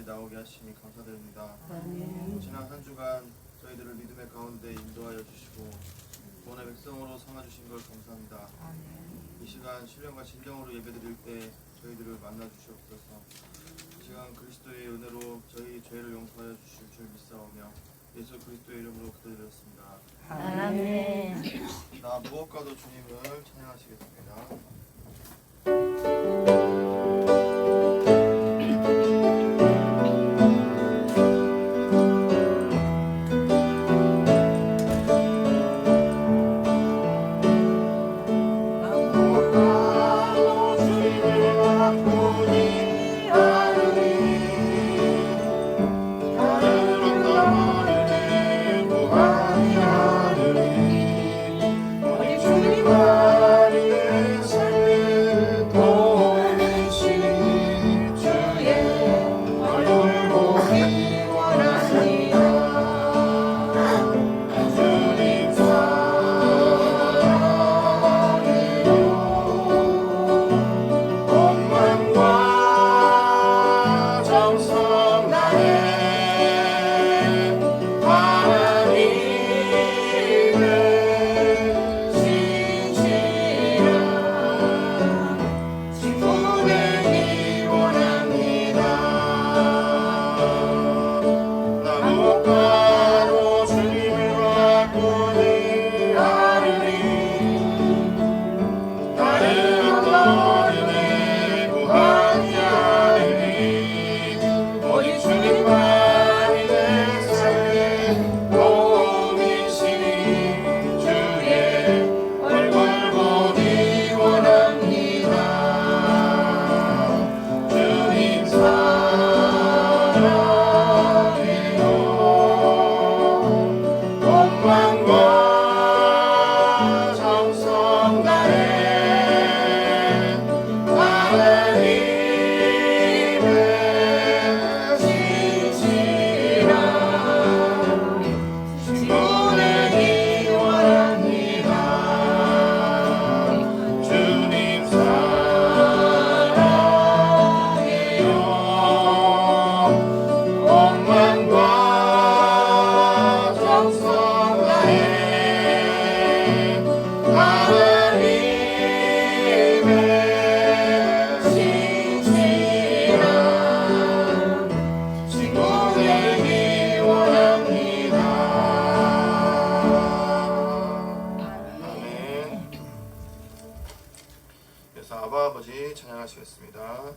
나오게 하시니 감사드립니다. 아멘. 지난 한 주간 저희들을 믿음의 가운데 인도하여 주시고 구원의 백성으로 삼아주신 걸 감사합니다. 아멘. 이 시간 신령과 진정으로 예배드릴 때 저희들을 만나 주시옵소서. 이 시간 그리스도의 은혜로 저희 죄를 용서하여 주실 줄 믿사오며 예수 그리스도의 이름으로 기도드렸습니다. 아멘. 나 무엇과도 주님을 찬양하시겠습니다. 아바 아버지 찬양하시겠습니다.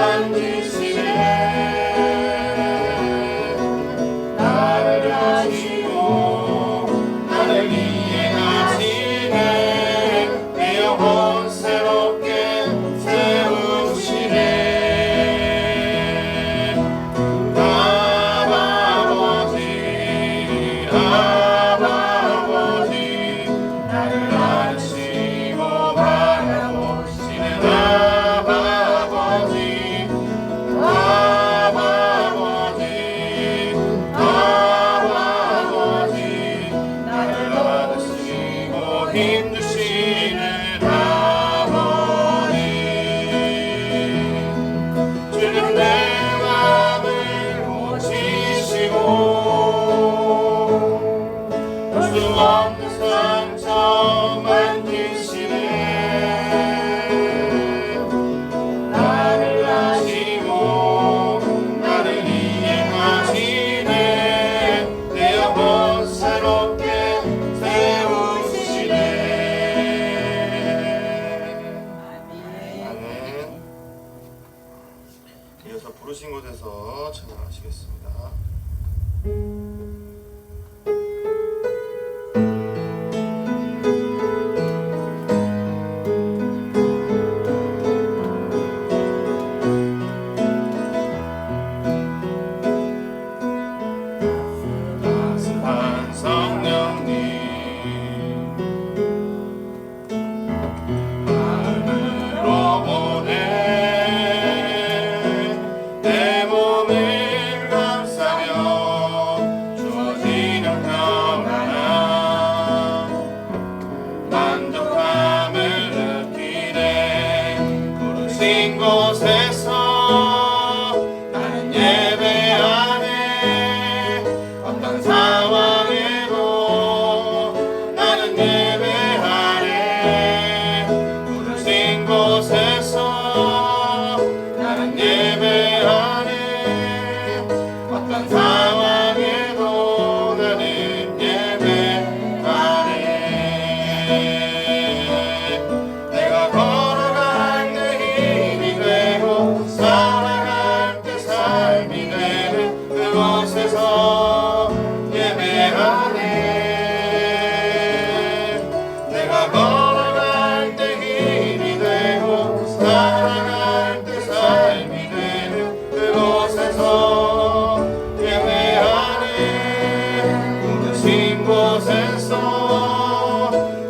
만드시네 나를 기도하시겠습니다. 따스한 성령님 마음으로 보내 내 몸을 감싸며 주어지는 평안함 만족함을 느끼네 부르신 곳에서 나는 예배하네 어떤 상황에도 나는 예배하네 부르신 곳에서 나는 예배하네 어떤 상황에도 나는 예배하네 내가 걸어갈 때 힘이 되고 살아갈 때 삶이 되는 그곳에서 예배하네 내가 걸어갈 때 힘이 되고 살아갈 때 삶이 되는 그곳에서 예배하네 부르신 곳에서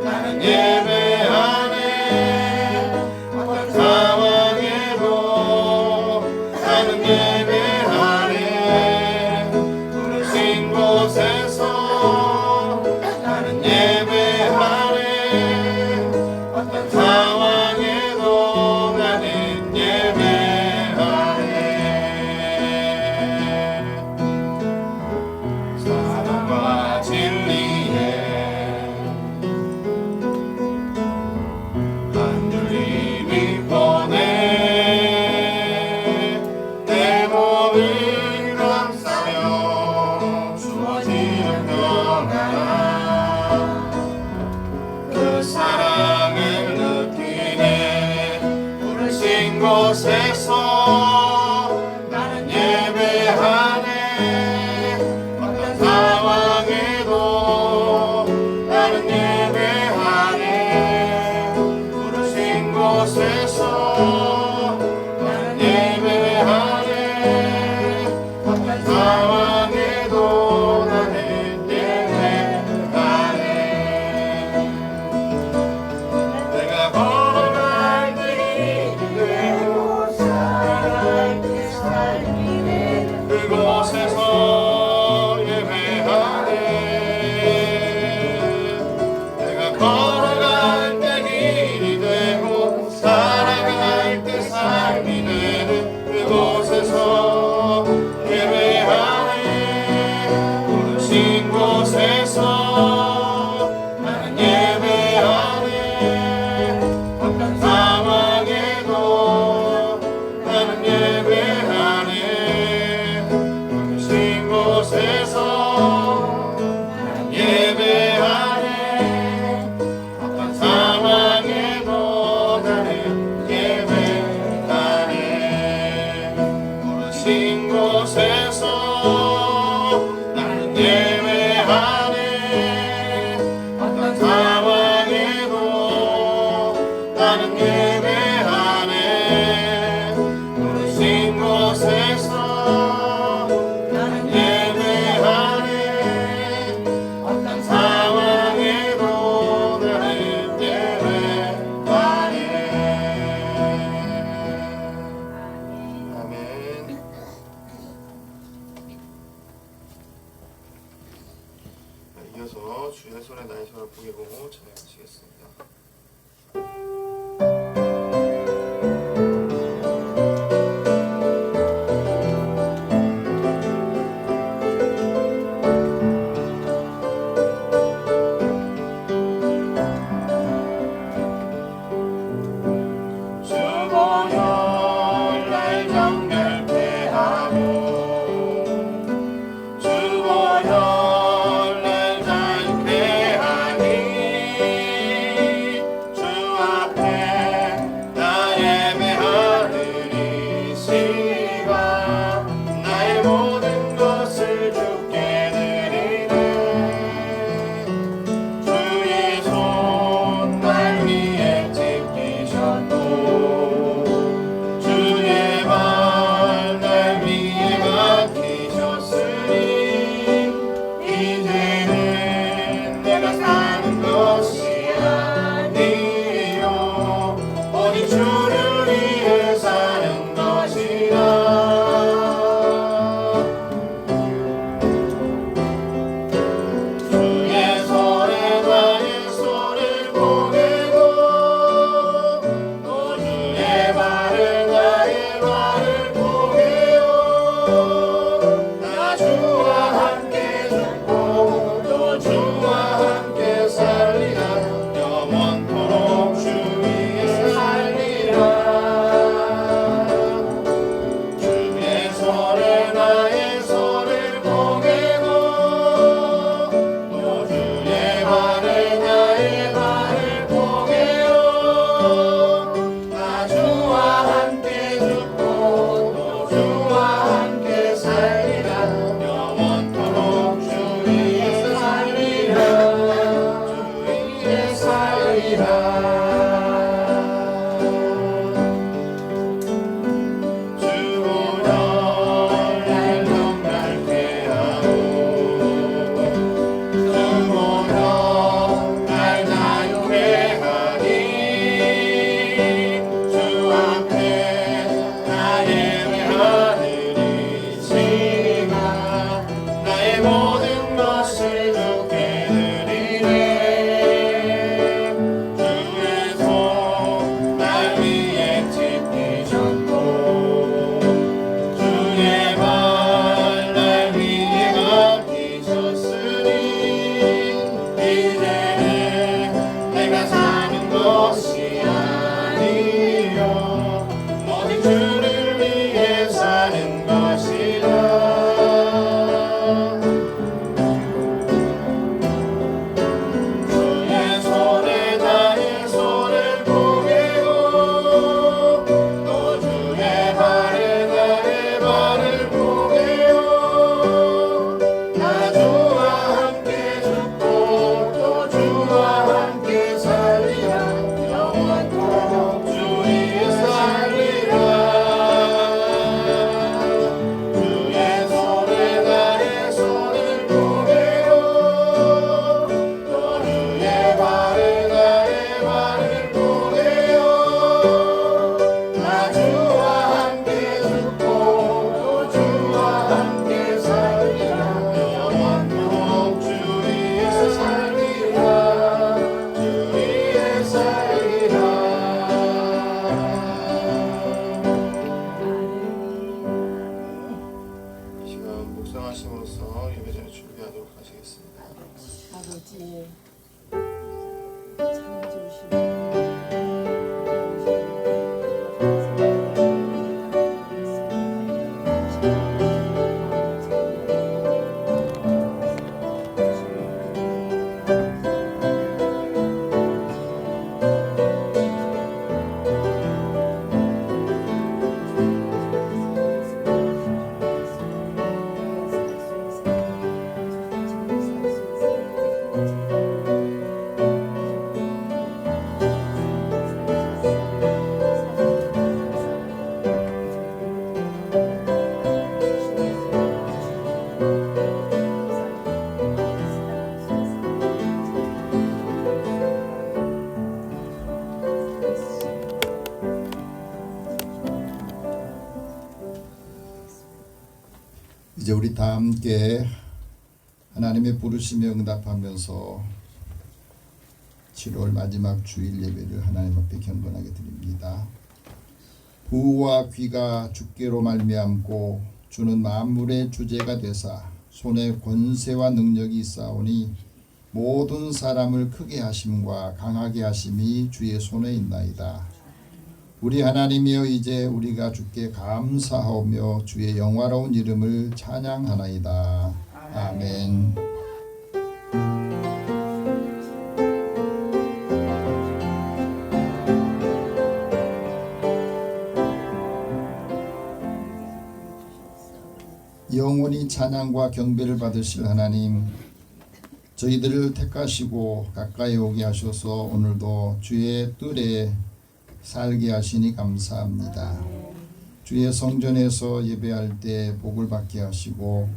나는 예배하네 어떤 상황에도 나는 예배하네 부르신 곳에서 나는 예배하네 어떤 상황에도 나는 예배하네 사랑과 진리에 한줄임이 보내 내 몸을 감싸며 주어지는 평안함 그 사랑을 느끼네 부르신 곳에서 나는 예배하네 어떤 상황에도 나는 예배하네 부르신 곳에서 나는 예배하네 어떤 상황에도 나는 예배하네 내가 걸어갈 때 힘이 되고 살아갈 때 삶이 되는 그곳에서 예배하네 내가 걸어갈 때 길이 되고 살아갈 때 삶이 되는 그곳에서 예배하네 부르신 곳에서 나는 예배하네 어떤 상황에도 나는 예배하네 부르신 곳에서 나는 예배하네 어떤 상황에도 나는 예배하네 부르신 곳에서 나는 예배하네 어떤 상황에도 나는 예배하네 부르신 곳에서 나는 예배하네 어떤 상황에도 나는 예배하네 아멘. 이어서 주의 손에 나의 손을 보게 보고 찬양하시겠습니다. 주보혈 날 정결케 하고 주보혈 날 자유케 하니 말씀으로써 예배전에 준비하도록 하시겠습니다. 아버지 참 좋으시네. 이제 우리 다 함께 하나님의 부르심에 응답하면서 7월 마지막 주일 예배를 하나님 앞에 경건하게 드립니다. 부와 귀가 주께로 말미암고 주는 만물의 주제가 되사 손에 권세와 능력이 있사오니 모든 사람을 크게 하심과 강하게 하심이 주의 손에 있나이다. 우리 하나님이여 이제 우리가 주께 감사하오며 주의 영화로운 이름을 찬양하나이다. 아멘. 영원히 찬양과 경배를 받으실 하나님, 저희들을 택하시고 가까이 오게 하셔서 오늘도 주의 뜰에 살게 하시니 감사합니다. 주의 성전에서 예배할 때 복을 받게 하시고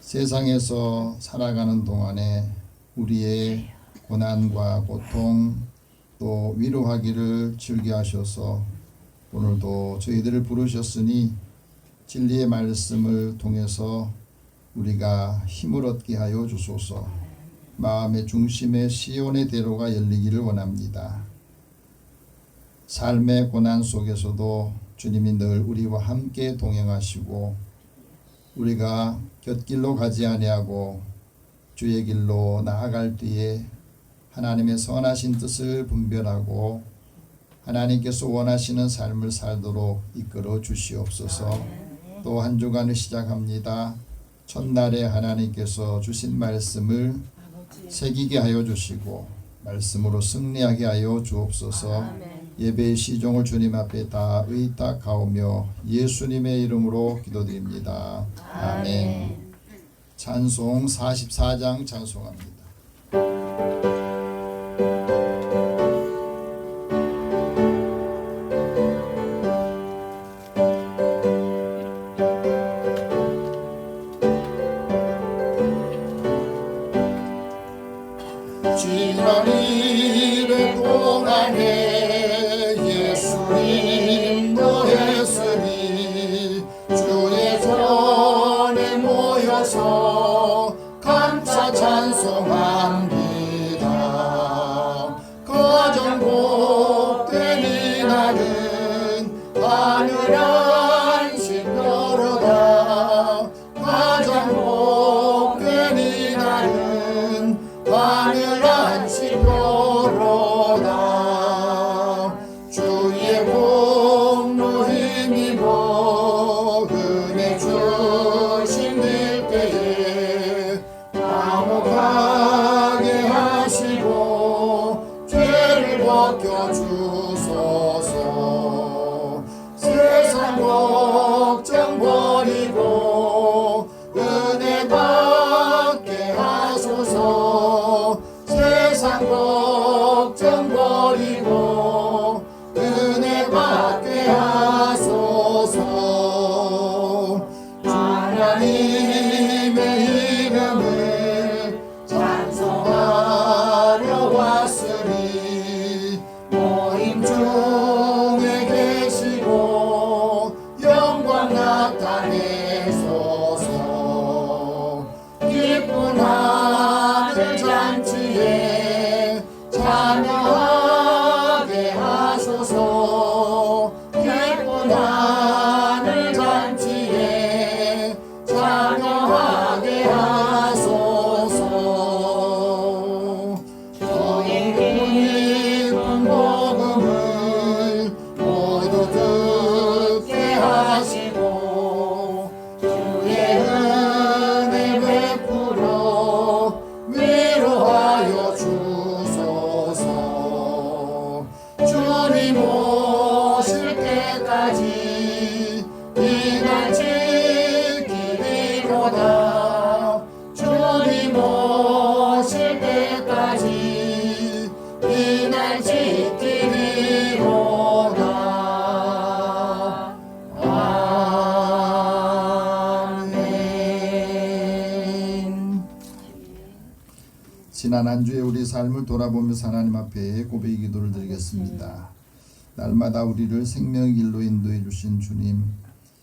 세상에서 살아가는 동안에 우리의 고난과 고통 또 위로하기를 즐겨 하셔서 오늘도 저희들을 부르셨으니 진리의 말씀을 통해서 우리가 힘을 얻게 하여 주소서. 마음의 중심에 시온의 대로가 열리기를 원합니다. 삶의 고난 속에서도 주님이 늘 우리와 함께 동행하시고 우리가 곁길로 가지 아니하고 주의 길로 나아갈 때에 하나님의 선하신 뜻을 분별하고 하나님께서 원하시는 삶을 살도록 이끌어 주시옵소서. 또 한 주간을 시작합니다. 첫날에 하나님께서 주신 말씀을 새기게 하여 주시고 말씀으로 승리하게 하여 주옵소서. 예배의 시종을 주님 앞에 다 의탁하오며 예수님의 이름으로 기도드립니다. 아멘. 찬송 44장 찬송합니다. 지난 일의 동안에 예수님도 했으니 주의 전에 모여서 감사 찬송합니다. 가장 복된 이날은 하늘 안식 여로다. 가장 복된 이날은 하늘 안식로로다. 주의 공로 힘입어 은혜 주신 때에 화목하게 하시고 죄를 벗겨주소서. 세상 걱정 버리고 은혜 받게 하소서. 세상 걱정 버리고 은혜 받게 하소서. 하나님의 이름을 찬송하려 왔으니 모임 중에 계시고 영광 나타내소서. 기쁜 하늘 잔치에 참여하게 하소서. 기쁜 하늘 잔치에 참여하게 지난 한 주에 우리 삶을 돌아보면서 하나님 앞에 고백의 기도를 드리겠습니다. 날마다 우리를 생명의 길로 인도해 주신 주님,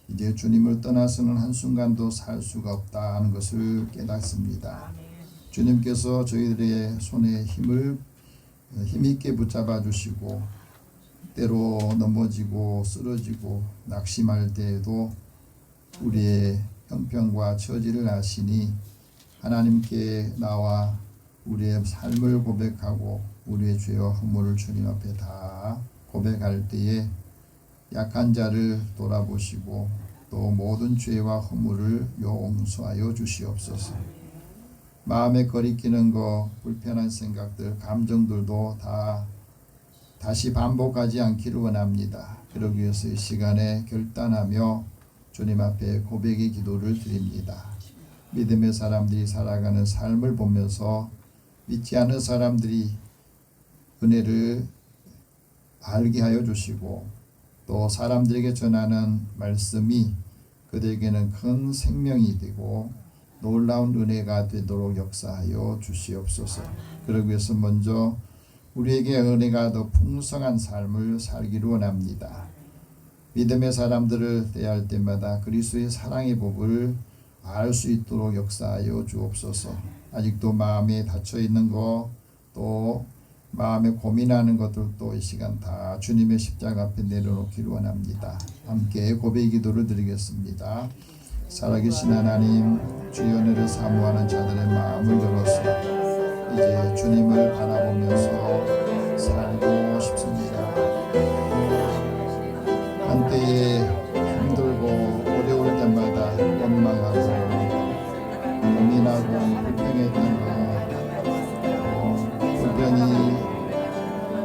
이제 주님을 떠나서는 한순간도 살 수가 없다 하는 것을 깨닫습니다. 주님께서 저희들의 손에 힘있게 붙잡아 주시고 때로 넘어지고 쓰러지고 낙심할 때에도 우리의 형편과 처지를 아시니 하나님께 나와 우리의 삶을 고백하고 우리의 죄와 허물을 주님 앞에 다 고백할 때에 약한 자를 돌아보시고 또 모든 죄와 허물을 용서하여 주시옵소서. 마음에 거리끼는 거, 불편한 생각들, 감정들도 다시 반복하지 않기를 원합니다. 그러기 위해서 이 시간에 결단하며 주님 앞에 고백의 기도를 드립니다. 믿음의 사람들이 살아가는 삶을 보면서 믿지 않은 사람들이 은혜를 알게 하여 주시고 또 사람들에게 전하는 말씀이 그들에게는 큰 생명이 되고 놀라운 은혜가 되도록 역사하여 주시옵소서. 그러기 위해서 먼저 우리에게 은혜가 더 풍성한 삶을 살기를 원합니다. 믿음의 사람들을 대할 때마다 그리스도의 사랑의 법을 알 수 있도록 역사하여 주옵소서. 아직도 마음에 닫혀 있는 것, 또 마음에 고민하는 것들도 이 시간 다 주님의 십자가 앞에 내려놓기를 원합니다. 함께 고백 기도를 드리겠습니다. 살아계신 하나님, 주의 은혜를 사모하는 자들의 마음을 열어서 이제 주님을 바라보면서 살고 싶습니다. 한때에 힘들고 어려울 때마다 원망하고 고민하고 불평했던 것, 불평이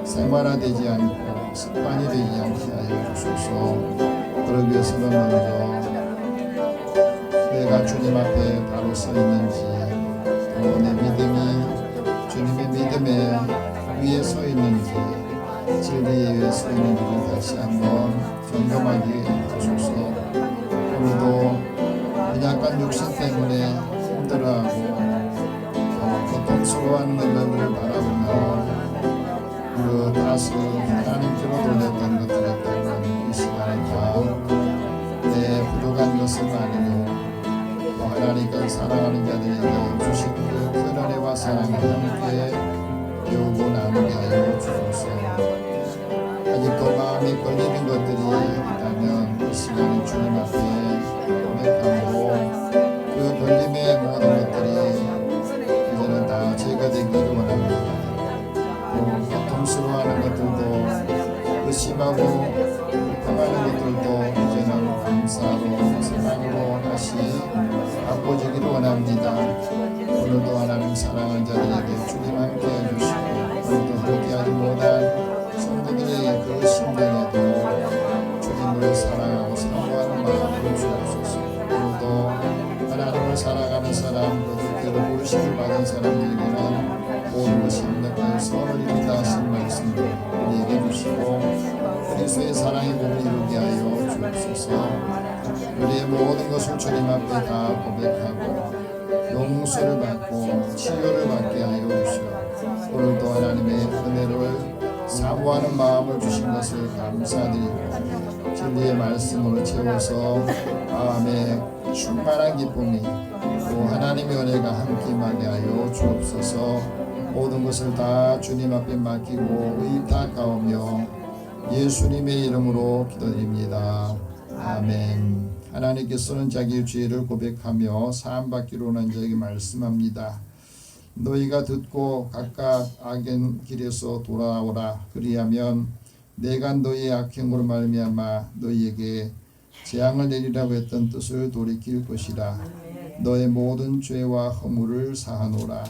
생활화되지 않고 습관이 되지 않게 하여 주소서. 그러기 위해서는 먼저 내가 주님 앞에 바로 서 있는지, 또 내 믿음이 주님의 믿음에 위에 서 있는지, 진리에 위에 서 있는지를 다시 한번 점검하게 하소서. 오늘도 연약한 육신 때문에 힘들어하고 고통스러워하는 것들을 바라보며 그 다시 하나님께로 돌렸던 것들을 때문에 이 시간에 다 내 부족한 것은 아니고 또 하나님께 사랑하는 자들에게 주신 그 큰 은혜와 사랑을 함께 배우고 나누게 하여 주소서. 아직도 마음에 걸리는 것들이 있다면 이 시간에 주님 앞에 고백하고 그 걸림의 모든 것들이 이제는 다 제거되기를 원합니다. 또 고통스러워하는 것들도 의심하고 불평하는 것들도 이제는 감사로 사랑으로 다시 바꿔주기를 원합니다. 오늘도 하나님 사랑하는 자들에게 주님 함께 해주시고 오늘도 함께하지 못한 성도들의 그 심령에도 주님을 사랑하고 사모하는 마음을 주옵소서. 오늘도 하나님을 사랑하는 사람, 또 뜻대로 부르심을 받은 사람들에게는 모든 것이 합력한 선을 다하신 말씀을 우리에게 주시고 그리스도의 사랑의 복을 이루게 하여 주옵소서. 우리의 모든 것을 주님 앞에 다 고백하고 용서를 받고 치유를 받게 하여 주시고 오늘도 하나님의 은혜를 사모하는 마음을 주신 것을 감사드리고 진리의 말씀으로 채워서 마음에 충만한 기쁨이 또 하나님의 은혜가 함께하게 하여 주옵소서. 모든 것을 다 주님 앞에 맡기고 의탁하오며 예수님의 이름으로 기도드립니다. 아멘. 하나님께서는 자기의 죄를 고백하며 사함받기로 하는 자에게 말씀합니다. 너희가 듣고 각각 악의 길에서 돌아오라. 그리하면 내가 너희의 악행으로 말미암아 너희에게 재앙을 내리라고 했던 뜻을 돌이킬 것이라. 너의 모든 죄와 허물을 사하노라.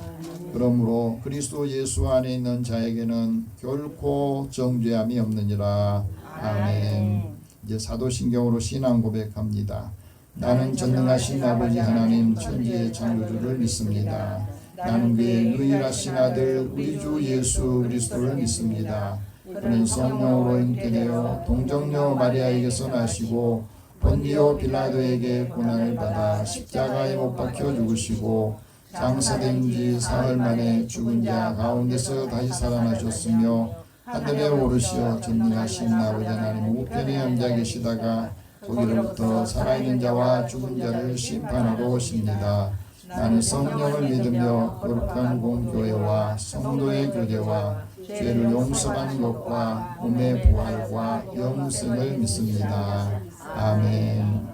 그러므로 그리스도 예수 안에 있는 자에게는 결코 정죄함이 없느니라. 아멘. 이제 사도신경으로 신앙 고백합니다. 나는 전능하신 아버지 하나님 천지의 창조주를 믿습니다. 나는 그의 유일하신 아들 우리 주 예수 그리스도를 믿습니다. 그는 성령으로 잉태되어 동정녀 마리아에게서 나시고 본디오 빌라도에게 고난을 받아 십자가에 못 박혀 죽으시고 장사된 지 사흘 만에 죽은 자 가운데서 다시 살아나셨으며 하늘에 오르시어 전능하신 아버지 하나님 우편에 앉아 계시다가 거기로부터 살아있는 자와 죽은 자를 심판하러 오십니다. 나는 성령을 믿으며 거룩한 공교회와 성도의 교제와 죄를 용서하는 것과 몸의 부활과 영생을 믿습니다. 아멘.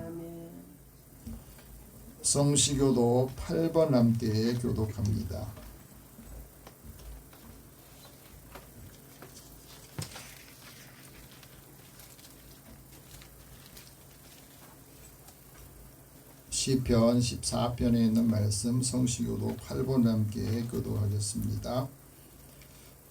성시교도 8번 함께 교독합니다. 시편 14편에 있는 말씀 성시교도 8번 함께 교독하겠습니다.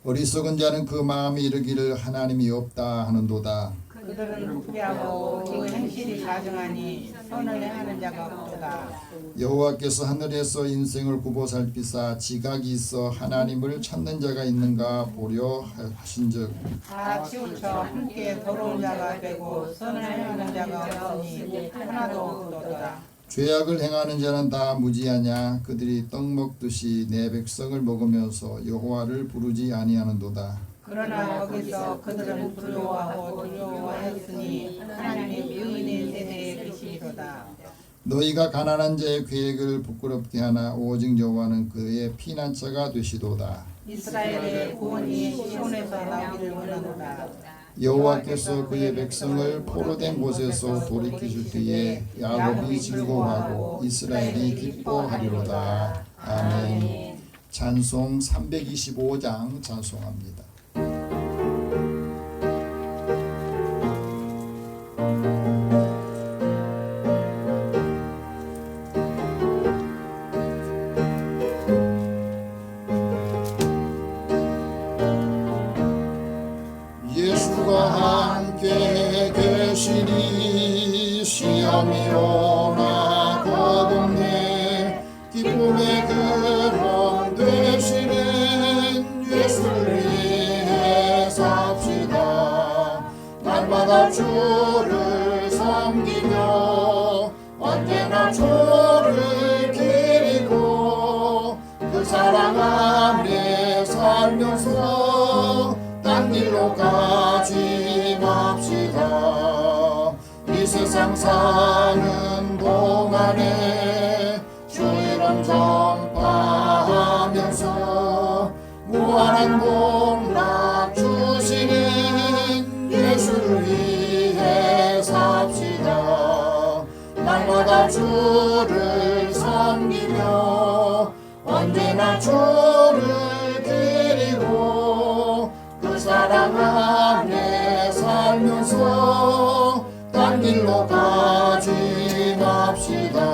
어리석은 자는 그 마음에 이르기를 하나님이 없다 하는도다. 그들은 부패하고 그 행실이 가증하니 선을 행하는 자가 없도다. 여호와께서 하늘에서 인생을 굽어 살피사 지각이 있어 하나님을 찾는 자가 있는가 보려 하신즉 다 치우쳐 함께 더러운 자가 되고 선을 행하는 자가 없으니 하나도 없도다. 죄악을 행하는 자는 다 무지하냐 그들이 떡 먹듯이 내 백성을 먹으면서 여호와를 부르지 아니하는도다. 그러나 거기서 그들은 두려워하였으니 하나님의 의인의 세대에 계시리로다. 너희가 가난한 자의 계획을 부끄럽게 하나 오직 여호와는 그의 피난처가 되시도다. 이스라엘의 구원이 시온에서 나오기를 원하노다. 여호와께서 그의 백성을 포로된 곳에서 돌이키실 때에 야곱이 즐거워하고 이스라엘이 기뻐하리로다. 아멘. 찬송 325장 찬송합니다. 예수가 함께 계시니 시험이 오나 거듭내 기쁨의 근원 되시는 예수를 위해 삽시다. 날마다 주를 섬기며 언제나 주를 기리고 그 사랑 안에 살면서 딴 길로 가지 맙시다. 이 세상 사는 동안에 주 이름 전파하면서 무한한 복락 주시는 예수를 위해 삽시다. 날마다 주를 섬기며 언제나 주를 기리고 그 사랑 안에 살면서 딴 길로 가지 맙시다.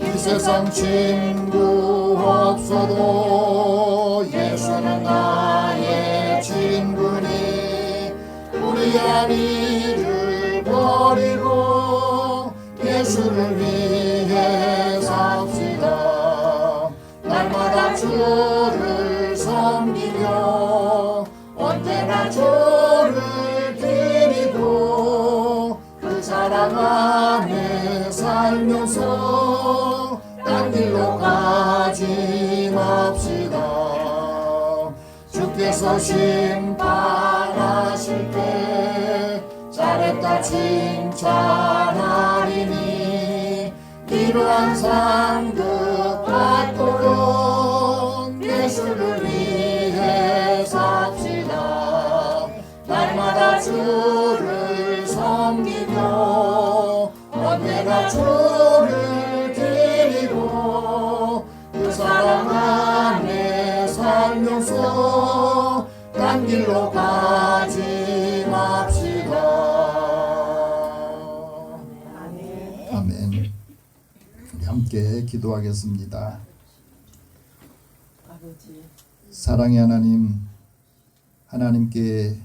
이 세상 친구 없어도 예수는 나의 친구니 우리 아니를 버리고 예수를 위해 삽시다. 날마다 주를 섬기며 언제나 주를 기리고 그 사랑 안에 살면서 딴 길로 가지 맙시다. 주께서 심판하실 때 잘했다 칭찬하리니 이러한 상급 받도록 예수를 위해 삽시다. 날마다 주를 섬기며 언제나 주를 기리고 그 사랑 안에 살면서 딴 길로 가지 맙시다. 아멘. 우리 함께 기도하겠습니다. 아버지, 사랑의 하나님, 하나님께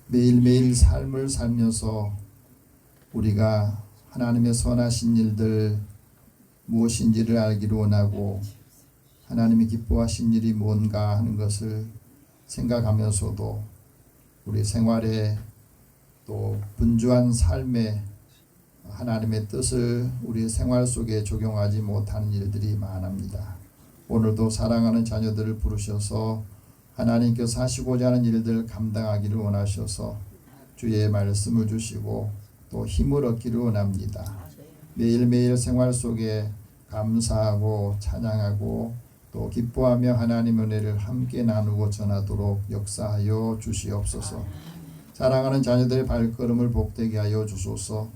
매일매일 삶을 살면서 우리가 하나님의 선하신 일들 무엇인지를 알기를 원하고 하나님이 기뻐하신 일이 뭔가 하는 것을 생각하면서도 우리 생활에 또 분주한 삶에 하나님의 뜻을 우리 생활 속에 적용하지 못하는 일들이 많습니다. 오늘도 사랑하는 자녀들을 부르셔서 하나님께서 하시고자 하는 일들을 감당하기를 원하셔서 주의 말씀을 주시고 또 힘을 얻기를 원합니다. 매일매일 생활 속에 감사하고 찬양하고 또 기뻐하며 하나님의 은혜를 함께 나누고 전하도록 역사하여 주시옵소서. 사랑하는 자녀들의 발걸음을 복되게 하여 주소서.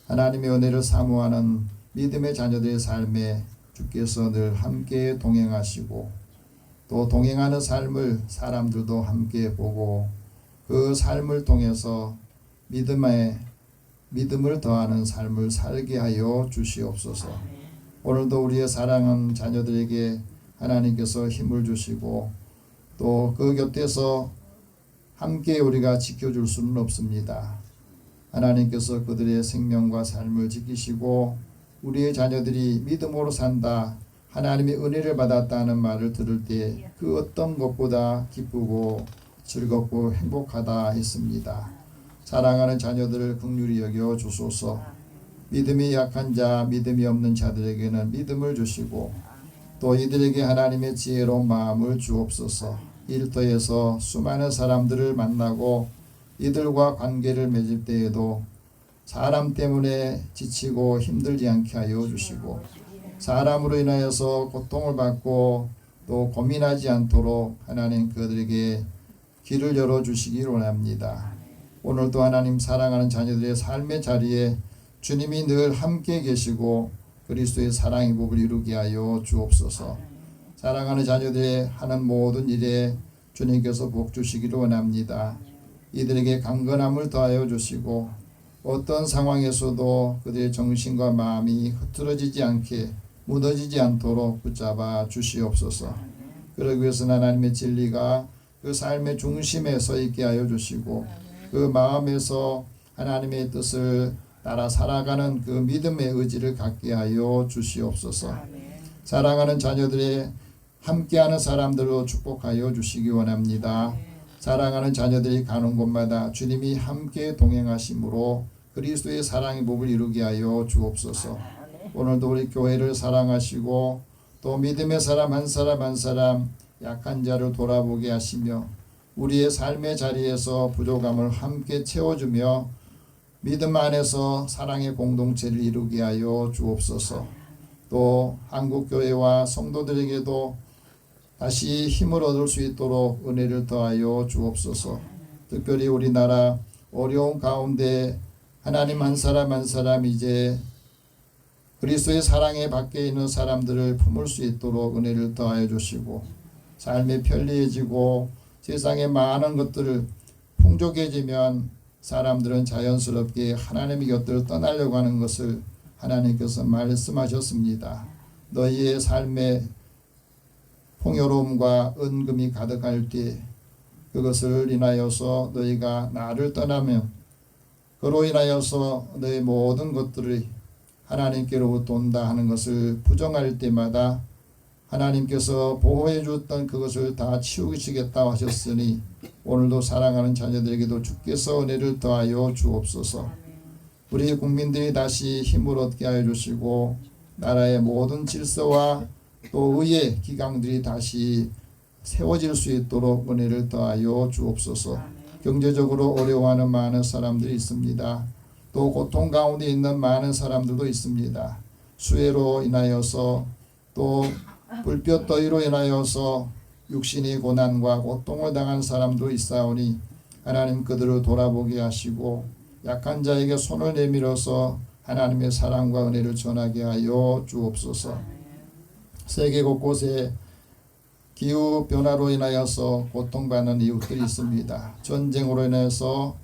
하나님의 은혜를 사모하는 믿음의 자녀들의 삶에 주께서 늘 함께 동행하시고 또 동행하는 삶을 사람들도 함께 보고 그 삶을 통해서 믿음을 더하는 삶을 살게 하여 주시옵소서. 오늘도 우리의 사랑하는 자녀들에게 하나님께서 힘을 주시고 또 그 곁에서 함께 우리가 지켜줄 수는 없습니다. 하나님께서 그들의 생명과 삶을 지키시고 우리의 자녀들이 믿음으로 산다, 하나님의 은혜를 받았다는 말을 들을 때 그 어떤 것보다 기쁘고 즐겁고 행복하다 했습니다. 사랑하는 자녀들을 긍휼히 여겨 주소서. 믿음이 약한 자, 믿음이 없는 자들에게는 믿음을 주시고 또 이들에게 하나님의 지혜로운 마음을 주옵소서. 일터에서 수많은 사람들을 만나고 이들과 관계를 맺을 때에도 사람 때문에 지치고 힘들지 않게 하여 주시고 사람으로 인하여서 고통을 받고 또 고민하지 않도록 하나님 그들에게 길을 열어주시기 원합니다. 오늘도 하나님 사랑하는 자녀들의 삶의 자리에 주님이 늘 함께 계시고 그리스도의 사랑의 법을 이루게 하여 주옵소서. 사랑하는 자녀들의 하는 모든 일에 주님께서 복 주시기를 원합니다. 이들에게 강건함을 더하여 주시고 어떤 상황에서도 그들의 정신과 마음이 흐트러지지 않게 무너지지 않도록 붙잡아 주시옵소서. 그러기 위해서는 하나님의 진리가 그 삶의 중심에 서 있게 하여 주시고 그 마음에서 하나님의 뜻을 따라 살아가는 그 믿음의 의지를 갖게 하여 주시옵소서. 사랑하는 자녀들의 함께하는 사람들로 축복하여 주시기 원합니다. 사랑하는 자녀들이 가는 곳마다 주님이 함께 동행하심으로 그리스도의 사랑의 법을 이루게 하여 주옵소서. 오늘도 우리 교회를 사랑하시고 또 믿음의 사람 한 사람 한 사람 약한 자를 돌아보게 하시며 우리의 삶의 자리에서 부족함을 함께 채워주며 믿음 안에서 사랑의 공동체를 이루게 하여 주옵소서. 또 한국교회와 성도들에게도 다시 힘을 얻을 수 있도록 은혜를 더하여 주옵소서. 특별히 우리나라 어려운 가운데 하나님 한 사람 한 사람 이제 그리스도의 사랑에 밖에 있는 사람들을 품을 수 있도록 은혜를 더하여 주시고 삶이 편리해지고 세상의 많은 것들을 풍족해지면 사람들은 자연스럽게 하나님의 곁을 떠나려고 하는 것을 하나님께서 말씀하셨습니다. 너희의 삶에 풍요로움과 은금이 가득할 때 그것을 인하여서 너희가 나를 떠나면 그로 인하여서 너희 모든 것들이 하나님께로부터 온다 하는 것을 부정할 때마다 하나님께서 보호해 주었던 그것을 다 치우시겠다고 하셨으니 오늘도 사랑하는 자녀들에게도 주께서 은혜를 더하여 주옵소서. 우리 국민들이 다시 힘을 얻게 하여 주시고 나라의 모든 질서와 또 의의 기강들이 다시 세워질 수 있도록 은혜를 더하여 주옵소서. 경제적으로 어려워하는 많은 사람들이 있습니다. 또 고통 가운데 있는 많은 사람들도 있습니다. 수해로 인하여서 또 불볕 더위로 인하여서 육신의 고난과 고통을 당한 사람도 있사오니 하나님 그들을 돌아보게 하시고 약한 자에게 손을 내밀어서 하나님의 사랑과 은혜를 전하게 하여 주옵소서. 세계 곳곳에 기후 변화로 인하여서 고통받는 이웃들이 있습니다. 전쟁으로 인해서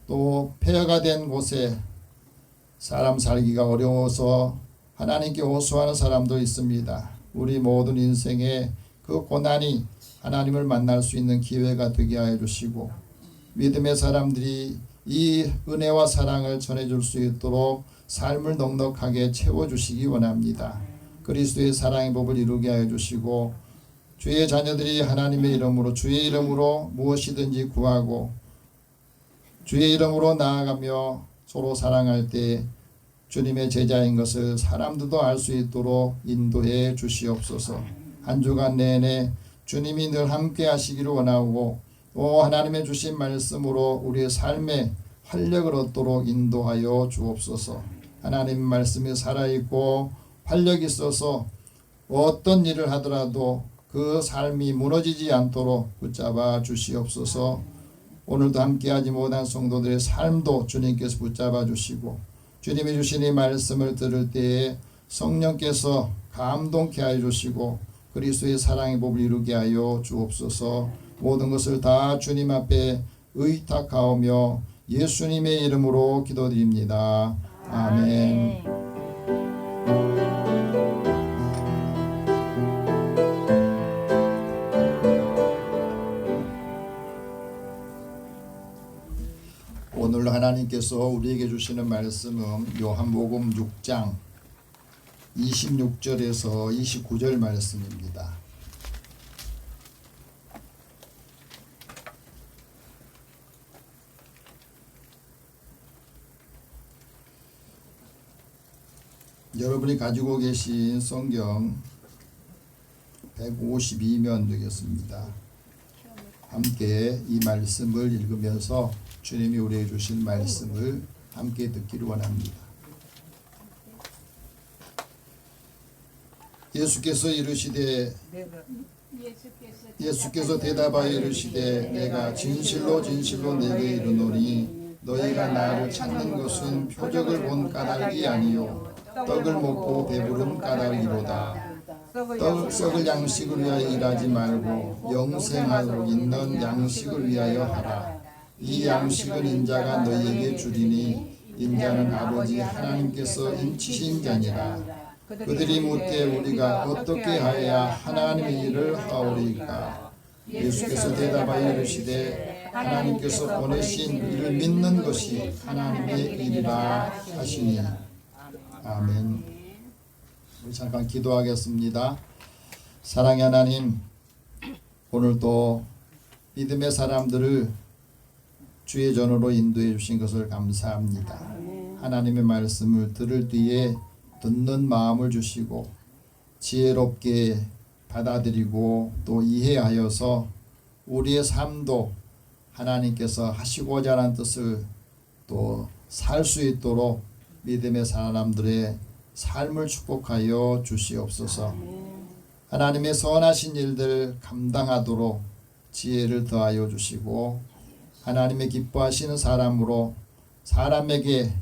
또 폐허가 된 곳에 사람 살기가 어려워서 하나님께 호소하는 사람도 있습니다. 우리 모든 인생에 그 고난이 하나님을 만날 수 있는 기회가 되게 하여 주시고 믿음의 사람들이 이 은혜와 사랑을 전해줄 수 있도록 삶을 넉넉하게 채워주시기 원합니다. 그리스도의 사랑의 법을 이루게 하여 주시고 주의 자녀들이 하나님의 이름으로 주의 이름으로 무엇이든지 구하고 주의 이름으로 나아가며 서로 사랑할 때 주님의 제자인 것을 사람들도 알 수 있도록 인도해 주시옵소서. 한 주간 내내 주님이 늘 함께 하시기를 원하고 또 하나님의 주신 말씀으로 우리의 삶에 활력을 얻도록 인도하여 주옵소서. 하나님 말씀이 살아있고 활력이 있어서 어떤 일을 하더라도 그 삶이 무너지지 않도록 붙잡아 주시옵소서. 오늘도 함께하지 못한 성도들의 삶도 주님께서 붙잡아 주시고 주님이 주신 이 말씀을 들을 때에 성령께서 감동케 하여 주시고 그리스도의 사랑의 법을 이루게 하여 주옵소서. 모든 것을 다 주님 앞에 의탁하오며 예수님의 이름으로 기도드립니다. 아멘. 오늘 하나님께서 우리에게 주시는 말씀은 요한복음 6장 26절에서 29절 말씀입니다. 여러분이 가지고 계신 성경 152면 되겠습니다. 함께 이 말씀을 읽으면서 주님이 우리에게 주신 말씀을 함께 듣기를 원합니다. 예수께서 대답하여 이르시되 내가 진실로 진실로 내게 이르노니 너희가 나를 찾는 것은 표적을 본 까닭이 아니요 떡을 먹고 배부른 까닭이로다. 썩을 양식을 위하여 일하지 말고 영생하도록 있는 양식을 위하여 하라. 이 양식은 인자가 너희에게 주리니 인자는 아버지 하나님께서 인치신 자니라. 그들이 묻되 우리가 어떻게 하여야 하나님의 일을 하오리까? 예수께서 대답하여 이르시되 하나님께서 보내신 이를 믿는 것이 하나님의 일이라 하시니. 아멘. 우리 잠깐 기도하겠습니다. 사랑의 하나님, 오늘도 믿음의 사람들을 주의 전으로 인도해 주신 것을 감사합니다. 하나님의 말씀을 들을 때에 듣는 마음을 주시고 지혜롭게 받아들이고 또 이해하여서 우리의 삶도 하나님께서 하시고자 하는 뜻을 또 살 수 있도록 믿음의 사람들의 삶을 축복하여 주시옵소서. 하나님의 선하신 일들 감당하도록 지혜를 더하여 주시고 하나님의 기뻐하시는 사람으로 사람에게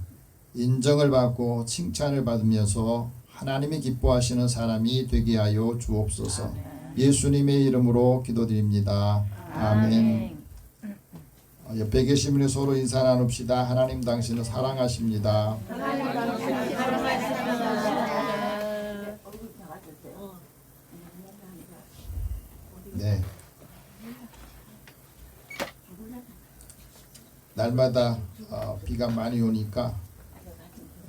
인정을 받고 칭찬을 받으면서 하나님이 기뻐하시는 사람이 되게 하여 주옵소서. 예수님의 이름으로 기도드립니다. 아멘. 옆에 계신 분이 서로 인사 나눕시다. 하나님 당신을 사랑하십니다. 네. 날마다 비가 많이 오니까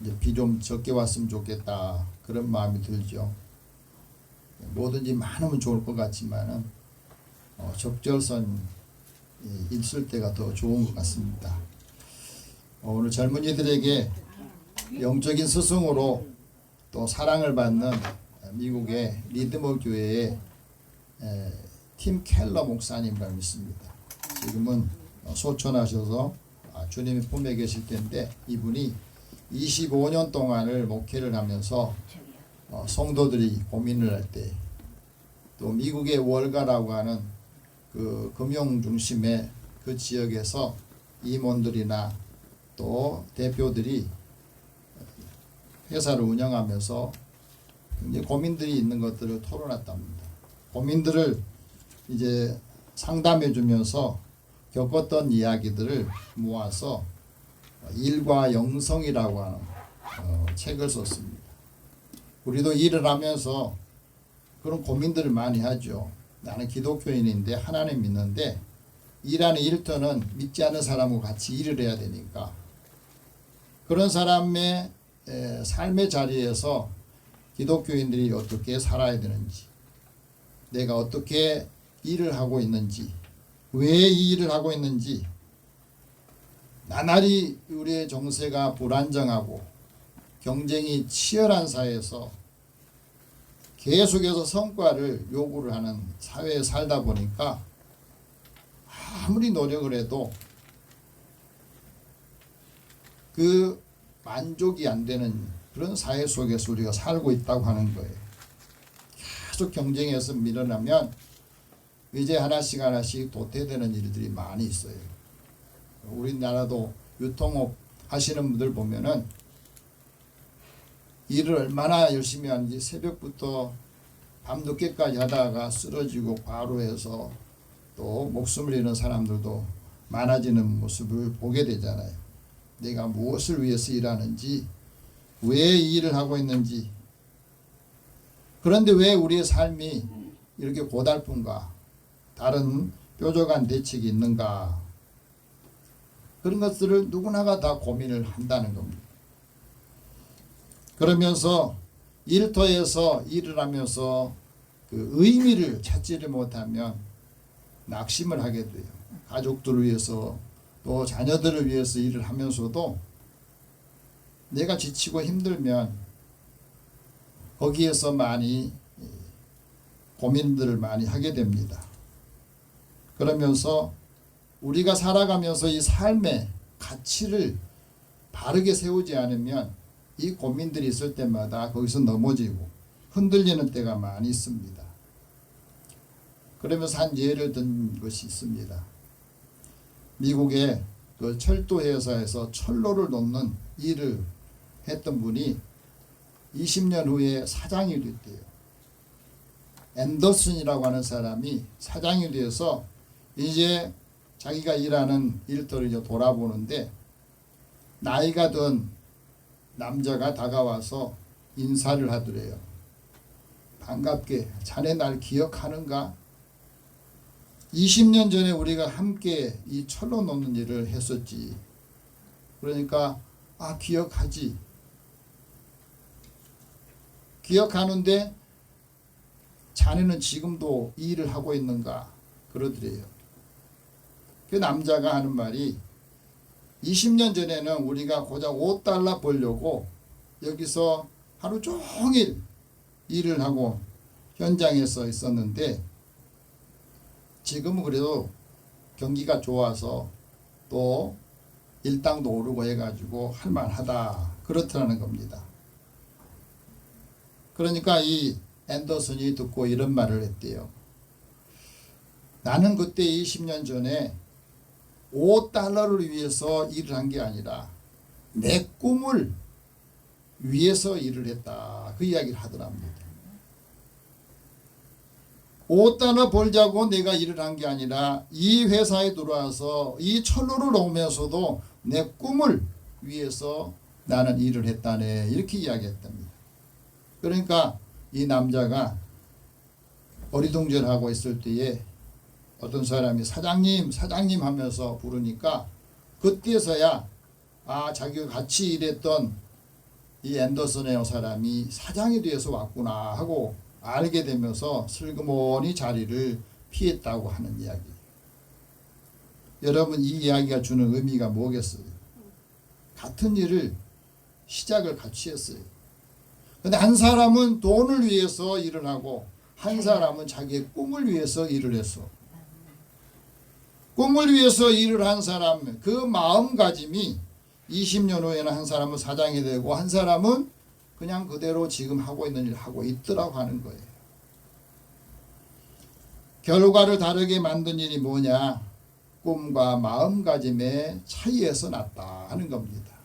이제 비 좀 적게 왔으면 좋겠다 그런 마음이 들죠. 뭐든지 많으면 좋을 것 같지만은 적절선 있을 때가 더 좋은 것 같습니다. 오늘 젊은이들에게 영적인 스승으로 또 사랑을 받는 미국의 리드머 교회의 팀 켈러 목사님이라고 있습니다. 지금은 소천하셔서 주님의 품에 계실 텐데 이분이 25년 동안을 목회를 하면서 성도들이 고민을 할 때 또 미국의 월가라고 하는 그 금융 중심의 그 지역에서 임원들이나 또 대표들이 회사를 운영하면서 굉장히 고민들이 있는 것들을 토론했답니다. 고민들을 이제 상담해 주면서 겪었던 이야기들을 모아서 일과 영성이라고 하는 책을 썼습니다. 우리도 일을 하면서 그런 고민들을 많이 하죠. 나는 기독교인인데 하나님 믿는데 일하는 일터는 믿지 않는 사람과 같이 일을 해야 되니까 그런 사람의 삶의 자리에서 기독교인들이 어떻게 살아야 되는지 내가 어떻게 일을 하고 있는지 왜 이 일을 하고 있는지 나날이 우리의 정세가 불안정하고 경쟁이 치열한 사회에서 계속해서 성과를 요구를 하는 사회에 살다 보니까 아무리 노력을 해도 그 만족이 안 되는 그런 사회 속에서 우리가 살고 있다고 하는 거예요. 계속 경쟁에서 밀어나면 이제 하나씩 하나씩 도태되는 일들이 많이 있어요. 우리나라도 유통업 하시는 분들 보면은 일을 얼마나 열심히 하는지 새벽부터 밤늦게까지 하다가 쓰러지고 과로해서 또 목숨을 잃는 사람들도 많아지는 모습을 보게 되잖아요. 내가 무엇을 위해서 일하는지, 왜 이 일을 하고 있는지, 그런데 왜 우리의 삶이 이렇게 고달픈가, 다른 뾰족한 대책이 있는가, 그런 것들을 누구나가 다 고민을 한다는 겁니다. 그러면서 일터에서 일을 하면서 그 의미를 찾지를 못하면 낙심을 하게 돼요. 가족들을 위해서 또 자녀들을 위해서 일을 하면서도 내가 지치고 힘들면 거기에서 많이 고민들을 많이 하게 됩니다. 그러면서 우리가 살아가면서 이 삶의 가치를 바르게 세우지 않으면 이 고민들이 있을 때마다 거기서 넘어지고 흔들리는 때가 많이 있습니다. 그러면서 한 예를 든 것이 있습니다. 미국의 그 철도 회사에서 철로를 놓는 일을 했던 분이 20년 후에 사장이 됐대요. 앤더슨이라고 하는 사람이 사장이 되어서 이제 자기가 일하는 일터를 이제 돌아보는데 나이가 든 남자가 다가와서 인사를 하더래요. 반갑게 자네 날 기억하는가? 20년 전에 우리가 함께 이 철로 놓는 일을 했었지. 그러니까 기억하지. 기억하는데 자네는 지금도 이 일을 하고 있는가? 그러더래요. 그 남자가 하는 말이 20년 전에는 우리가 고작 $5 벌려고 여기서 하루 종일 일을 하고 현장에서 있었는데 지금은 그래도 경기가 좋아서 또 일당도 오르고 해가지고 할만하다 그렇다는 겁니다. 그러니까 이 앤더슨이 듣고 이런 말을 했대요. 나는 그때 20년 전에 $5를 위해서 일을 한 게 아니라 내 꿈을 위해서 일을 했다. 그 이야기를 하더랍니다. $5 벌자고 내가 일을 한 게 아니라 이 회사에 들어와서 이 철로를 놓으면서도 내 꿈을 위해서 나는 일을 했다네. 이렇게 이야기했답니다. 그러니까 이 남자가 어리둥절하고 있을 때에 어떤 사람이 사장님 사장님 하면서 부르니까 그때서야 자기가 같이 일했던 이 앤더슨의 사람이 사장이 되어서 왔구나 하고 알게 되면서 슬그머니 자리를 피했다고 하는 이야기. 여러분 이 이야기가 주는 의미가 뭐겠어요? 같은 일을 시작을 같이 했어요. 근데 한 사람은 돈을 위해서 일을 하고 한 사람은 자기의 꿈을 위해서 일을 했어. 꿈을 위해서 일을 한 사람, 그 마음가짐이 20년 후에는 한 사람은 사장이 되고 한 사람은 그냥 그대로 지금 하고 있는 일을 하고 있더라고 하는 거예요. 결과를 다르게 만든 일이 뭐냐? 꿈과 마음가짐의 차이에서 났다 하는 겁니다.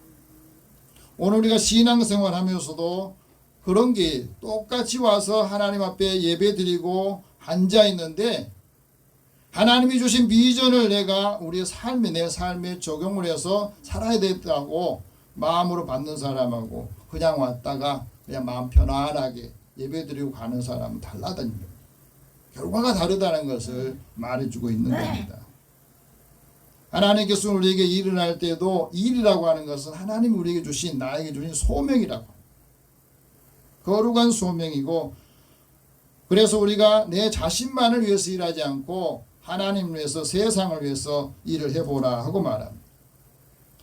오늘 우리가 신앙생활 하면서도 그런 게 똑같이 와서 하나님 앞에 예배드리고 앉아있는데 하나님이 주신 비전을 내가 우리의 삶에 내 삶에 적용을 해서 살아야 된다고 마음으로 받는 사람하고 그냥 왔다가 그냥 마음 편안하게 예배드리고 가는 사람은 달라다는 겁니다. 결과가 다르다는 것을 말해주고 있는 겁니다. 하나님께서 우리에게 일을 할 때도 일이라고 하는 것은 하나님이 우리에게 주신 나에게 주신 소명이라고 거룩한 소명이고 그래서 우리가 내 자신만을 위해서 일하지 않고 하나님을 위해서 세상을 위해서 일을 해보라 하고 말합니다.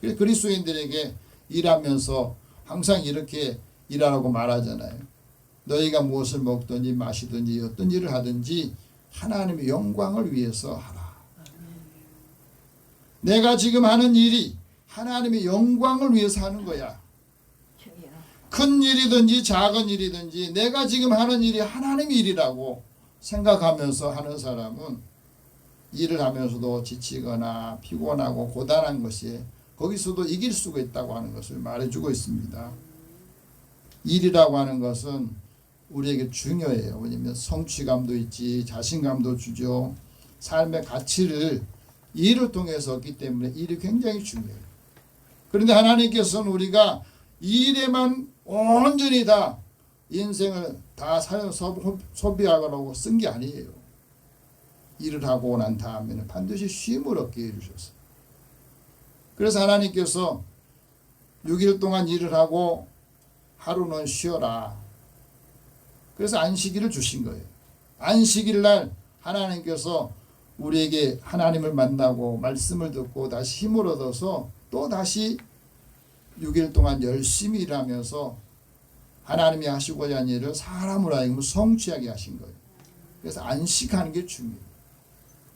그리스도인들에게 일하면서 항상 이렇게 일하라고 말하잖아요. 너희가 무엇을 먹든지 마시든지 어떤 일을 하든지 하나님의 영광을 위해서 하라. 내가 지금 하는 일이 하나님의 영광을 위해서 하는 거야. 큰 일이든지 작은 일이든지 내가 지금 하는 일이 하나님의 일이라고 생각하면서 하는 사람은 일을 하면서도 지치거나 피곤하고 고단한 것이 거기서도 이길 수가 있다고 하는 것을 말해주고 있습니다. 일이라고 하는 것은 우리에게 중요해요. 왜냐하면 성취감도 있지, 자신감도 주죠. 삶의 가치를 일을 통해서 얻기 때문에 일이 굉장히 중요해요. 그런데 하나님께서는 우리가 일에만 온전히 다 인생을 다 소비하라고 쓴 게 아니에요. 일을 하고 난 다음에는 반드시 쉼을 얻게 해주셨어요. 그래서 하나님께서 6일 동안 일을 하고 하루는 쉬어라. 그래서 안식일을 주신 거예요. 안식일 날 하나님께서 우리에게 하나님을 만나고 말씀을 듣고 다시 힘을 얻어서 또 다시 6일 동안 열심히 일하면서 하나님이 하시고자 하는 일을 사람으로 하여금 성취하게 하신 거예요. 그래서 안식하는 게 중요해요.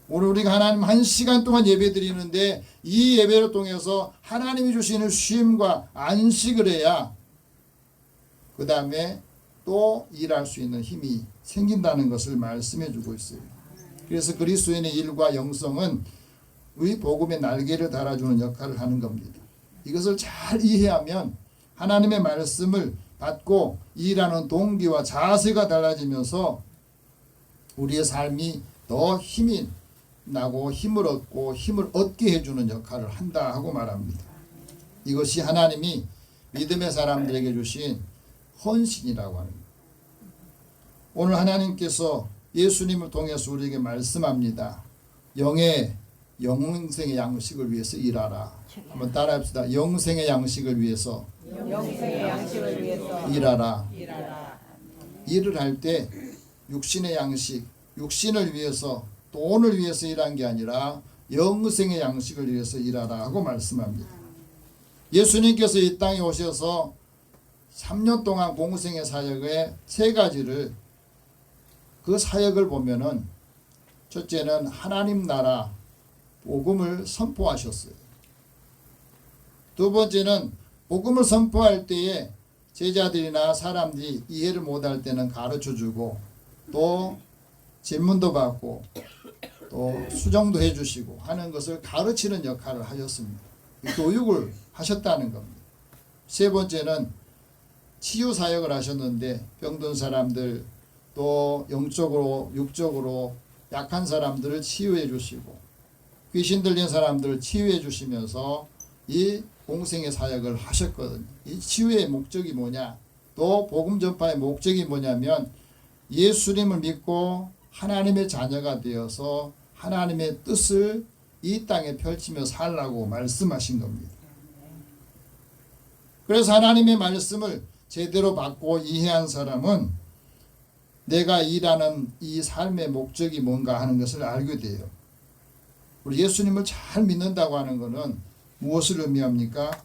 오늘 우리가 하나님 1시간 동안 예배 드리는데 이 예배를 통해서 하나님이 주시는 쉼과 안식을 해야 그 다음에 또 일할 수 있는 힘이 생긴다는 것을 말씀해 주고 있어요. 그래서 그리스도인의 일과 영성은 우리 복음의 날개를 달아주는 역할을 하는 겁니다. 이것을 잘 이해하면 하나님의 말씀을 받고 일하는 동기와 자세가 달라지면서 우리의 삶이 더 힘이 나고 힘을 얻고 힘을 얻게 해주는 역할을 한다 하고 말합니다. 이것이 하나님이 믿음의 사람들에게 주신 헌신이라고 하는 거예요. 오늘 하나님께서 예수님을 통해서 우리에게 말씀합니다. 영생의 양식을 위해서 일하라. 한번 따라합시다. 영생의 양식을 위해서 일하라. 일을 할 때 육신의 양식, 육신을 위해서 돈을 위해서 일한 게 아니라 영생의 양식을 위해서 일하라 하고 말씀합니다. 예수님께서 이 땅에 오셔서 3년 동안 공생의 사역의 3가지를 그 사역을 보면은 첫째는 하나님 나라 복음을 선포하셨어요. 두 번째는 복음을 선포할 때에 제자들이나 사람들이 이해를 못할 때는 가르쳐주고 또 질문도 받고 또 수정도 해주시고 하는 것을 가르치는 역할을 하셨습니다. 교육을 하셨다는 겁니다. 세 번째는 치유 사역을 하셨는데 병든 사람들 또 영적으로 육적으로 약한 사람들을 치유해 주시고 귀신 들린 사람들을 치유해 주시면서 이 공생의 사역을 하셨거든요. 이 치유의 목적이 뭐냐? 또 복음 전파의 목적이 뭐냐면 예수님을 믿고 하나님의 자녀가 되어서 하나님의 뜻을 이 땅에 펼치며 살라고 말씀하신 겁니다. 그래서 하나님의 말씀을 제대로 받고 이해한 사람은 내가 일하는 이 삶의 목적이 뭔가 하는 것을 알게 돼요. 우리 예수님을 잘 믿는다고 하는 것은 무엇을 의미합니까?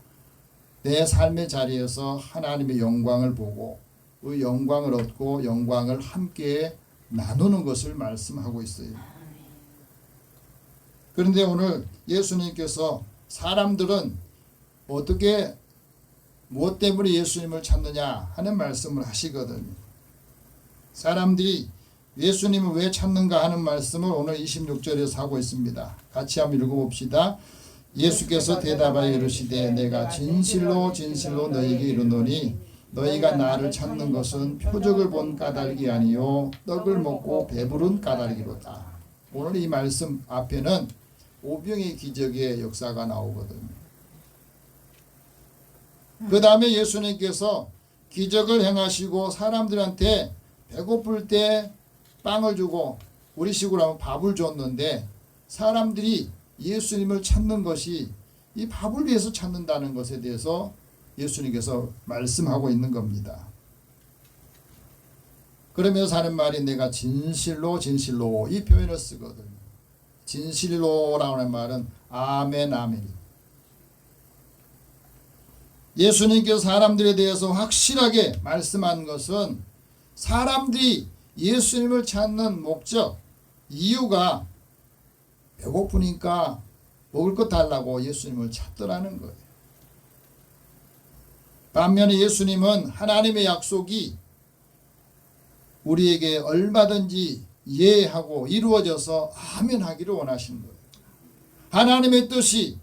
내 삶의 자리에서 하나님의 영광을 보고 그 영광을 얻고 영광을 함께 나누는 것을 말씀하고 있어요. 그런데 오늘 예수님께서 사람들은 어떻게 무엇 때문에 예수님을 찾느냐 하는 말씀을 하시거든요. 사람들이 예수님을 왜 찾는가 하는 말씀을 오늘 26절에서 하고 있습니다. 같이 한번 읽어봅시다. 예수께서 대답하여 이르시되 내가 진실로 진실로 너희에게 이르노니 너희가 나를 찾는 것은 표적을 본 까닭이 아니요 떡을 먹고 배부른 까닭이로다. 오늘 이 말씀 앞에는 오병의 기적의 역사가 나오거든요. 그 다음에 예수님께서 기적을 행하시고 사람들한테 배고플 때 빵을 주고 우리식으로 하면 밥을 줬는데 사람들이 예수님을 찾는 것이 이 밥을 위해서 찾는다는 것에 대해서 예수님께서 말씀하고 있는 겁니다. 그러면서 하는 말이 내가 진실로 진실로 이 표현을 쓰거든요. 진실로라고 하는 말은 아멘 아멘이. 예수님께서 사람들에 대해서 확실하게 말씀한 것은 사람들이 예수님을 찾는 목적, 이유가 배고프니까 먹을 것 달라고 예수님을 찾더라는 거예요. 반면에 예수님은 하나님의 약속이 우리에게 얼마든지 이해하고 이루어져서 아멘 하기를 원하시는 거예요. 하나님의 뜻이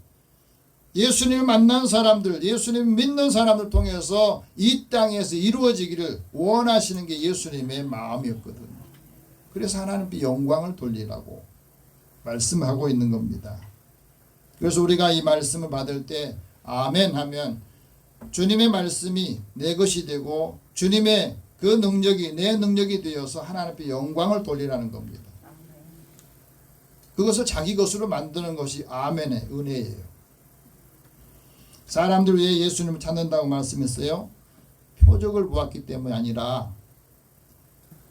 예수님을 만난 사람들, 예수님을 믿는 사람을 통해서 이 땅에서 이루어지기를 원하시는 게 예수님의 마음이었거든요. 그래서 하나님께 영광을 돌리라고 말씀하고 있는 겁니다. 그래서 우리가 이 말씀을 받을 때 아멘 하면 주님의 말씀이 내 것이 되고 주님의 그 능력이 내 능력이 되어서 하나님께 영광을 돌리라는 겁니다. 그것을 자기 것으로 만드는 것이 아멘의 은혜예요. 사람들 왜 예수님을 찾는다고 말씀했어요? 표적을 보았기 때문이 아니라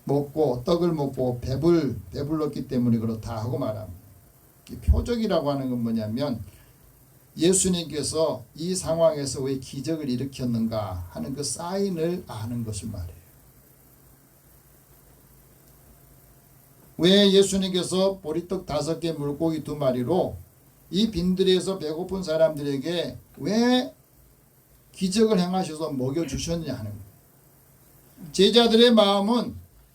먹고 떡을 먹고 배불렀기 때문에 그렇다 하고 말합니다. 표적이라고 하는 건 뭐냐면 예수님께서 이 상황에서 왜 기적을 일으켰는가 하는 그 사인을 아는 것을 말해요. 왜 예수님께서 보리떡 5개 물고기 2마리로 이 빈들에서 배고픈 사람들에게 왜 기적을 행하셔서 먹여주셨느냐 하는 거예요. 제자들의 마음은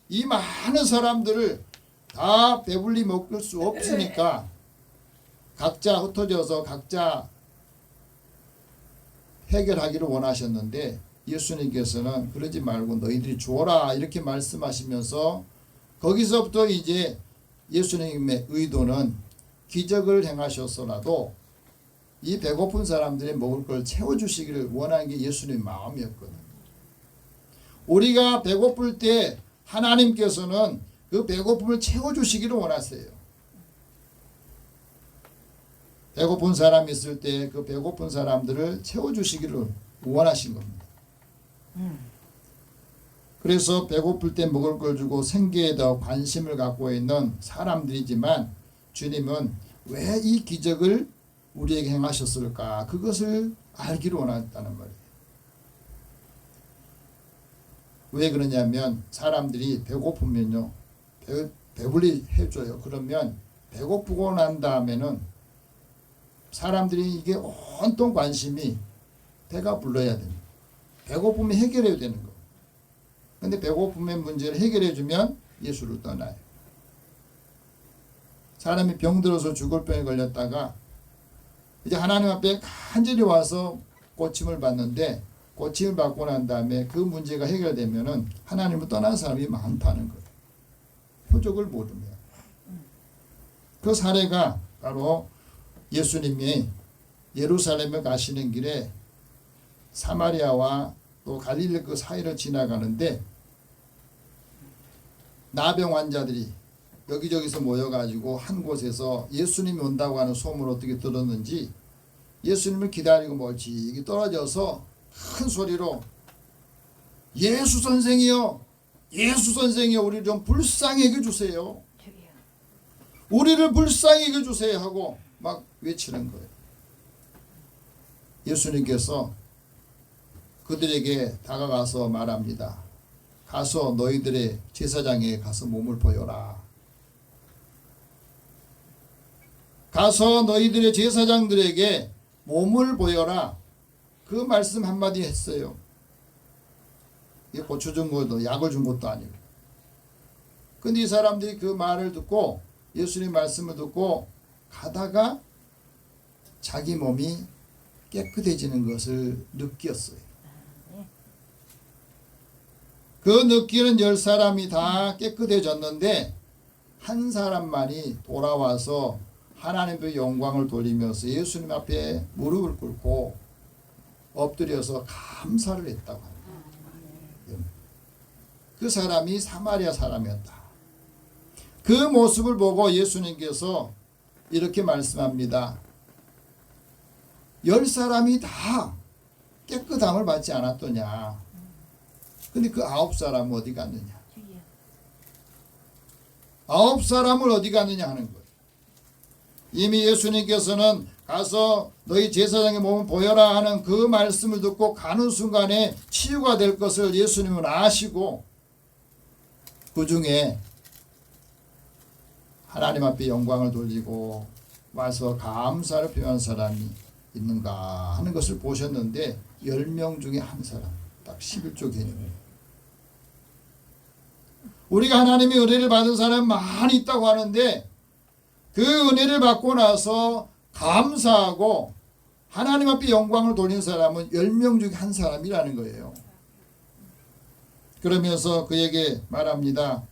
이 많은 사람들을 다 배불리 먹을 수 없으니까 각자 흩어져서 각자 해결하기를 원하셨는데 예수님께서는 그러지 말고 너희들이 주어라 이렇게 말씀하시면서 거기서부터 이제 예수님의 의도는 기적을 행하셨어라도 이 배고픈 사람들이 먹을 걸 채워주시기를 원하는 게 예수님의 마음이었거든요. 우리가 배고플 때 하나님께서는 그 배고픔을 채워주시기를 원하세요. 배고픈 사람이 있을 때 그 배고픈 사람들을 채워주시기를 원하신 겁니다. 그래서 배고플 때 먹을 걸 주고 생계에 더 관심을 갖고 있는 사람들이지만 주님은 왜 이 기적을 우리에게 행하셨을까? 그것을 알기를 원했다는 말이에요. 왜 그러냐면 사람들이 배고프면요. 배불리 해줘요. 그러면 배고프고 난 다음에는 사람들이 이게 온통 관심이 배가 불러야 됩니다. 배고픔이 해결해야 되는 거예요. 근데 배고픔의 문제를 해결해주면 예수를 떠나요. 사람이 병들어서 죽을 병에 걸렸다가 이제 하나님 앞에 간절히 와서 고침을 받는데 고침을 받고 난 다음에 그 문제가 해결되면은 하나님을 떠난 사람이 많다는 거예요. 표적을 모르면. 그 사례가 바로 예수님이 예루살렘에 가시는 길에 사마리아와 또 갈릴리 그 사이를 지나가는데 나병 환자들이 여기저기서 모여가지고 한 곳에서 예수님이 온다고 하는 소문을 어떻게 들었는지 예수님을 기다리고 멀찍이 떨어져서 큰 소리로 예수 선생이요, 예수 선생이요, 우리를 좀 불쌍히 여겨주세요. 우리를 불쌍히 여겨주세요 하고 막 외치는 거예요. 예수님께서 그들에게 다가가서 말합니다. 가서 너희들의 제사장에 가서 몸을 보여라. 가서 너희들의 제사장들에게 몸을 보여라. 그 말씀 한마디 했어요. 이게 고쳐 준 것도 약을 준 것도 아니고. 근데 이 사람들이 그 말을 듣고 예수님 말씀을 듣고 가다가 자기 몸이 깨끗해지는 것을 느꼈어요. 그 느끼는 10사람이 다 깨끗해졌는데 한 사람만이 돌아와서 하나님의 영광을 돌리면서 예수님 앞에 무릎을 꿇고 엎드려서 감사를 했다고 합니다. 그 사람이 사마리아 사람이었다. 그 모습을 보고 예수님께서 이렇게 말씀합니다. 10사람이 다 깨끗함을 받지 않았더냐. 근데 그 9사람은 어디 갔느냐. 9사람을 어디 갔느냐 하는 거예요. 이미 예수님께서는 가서 너희 제사장의 몸을 보여라 하는 그 말씀을 듣고 가는 순간에 치유가 될 것을 예수님은 아시고 그 중에 하나님 앞에 영광을 돌리고 와서 감사를 표한 사람이 있는가 하는 것을 보셨는데 10명 중에 한 사람, 딱 11조 개념이에요. 우리가 하나님의 은혜를 받은 사람 많이 있다고 하는데 그 은혜를 받고 나서 감사하고 하나님 앞에 영광을 돌리는 사람은 10명 중에 한 사람이라는 거예요. 그러면서 그에게 말합니다.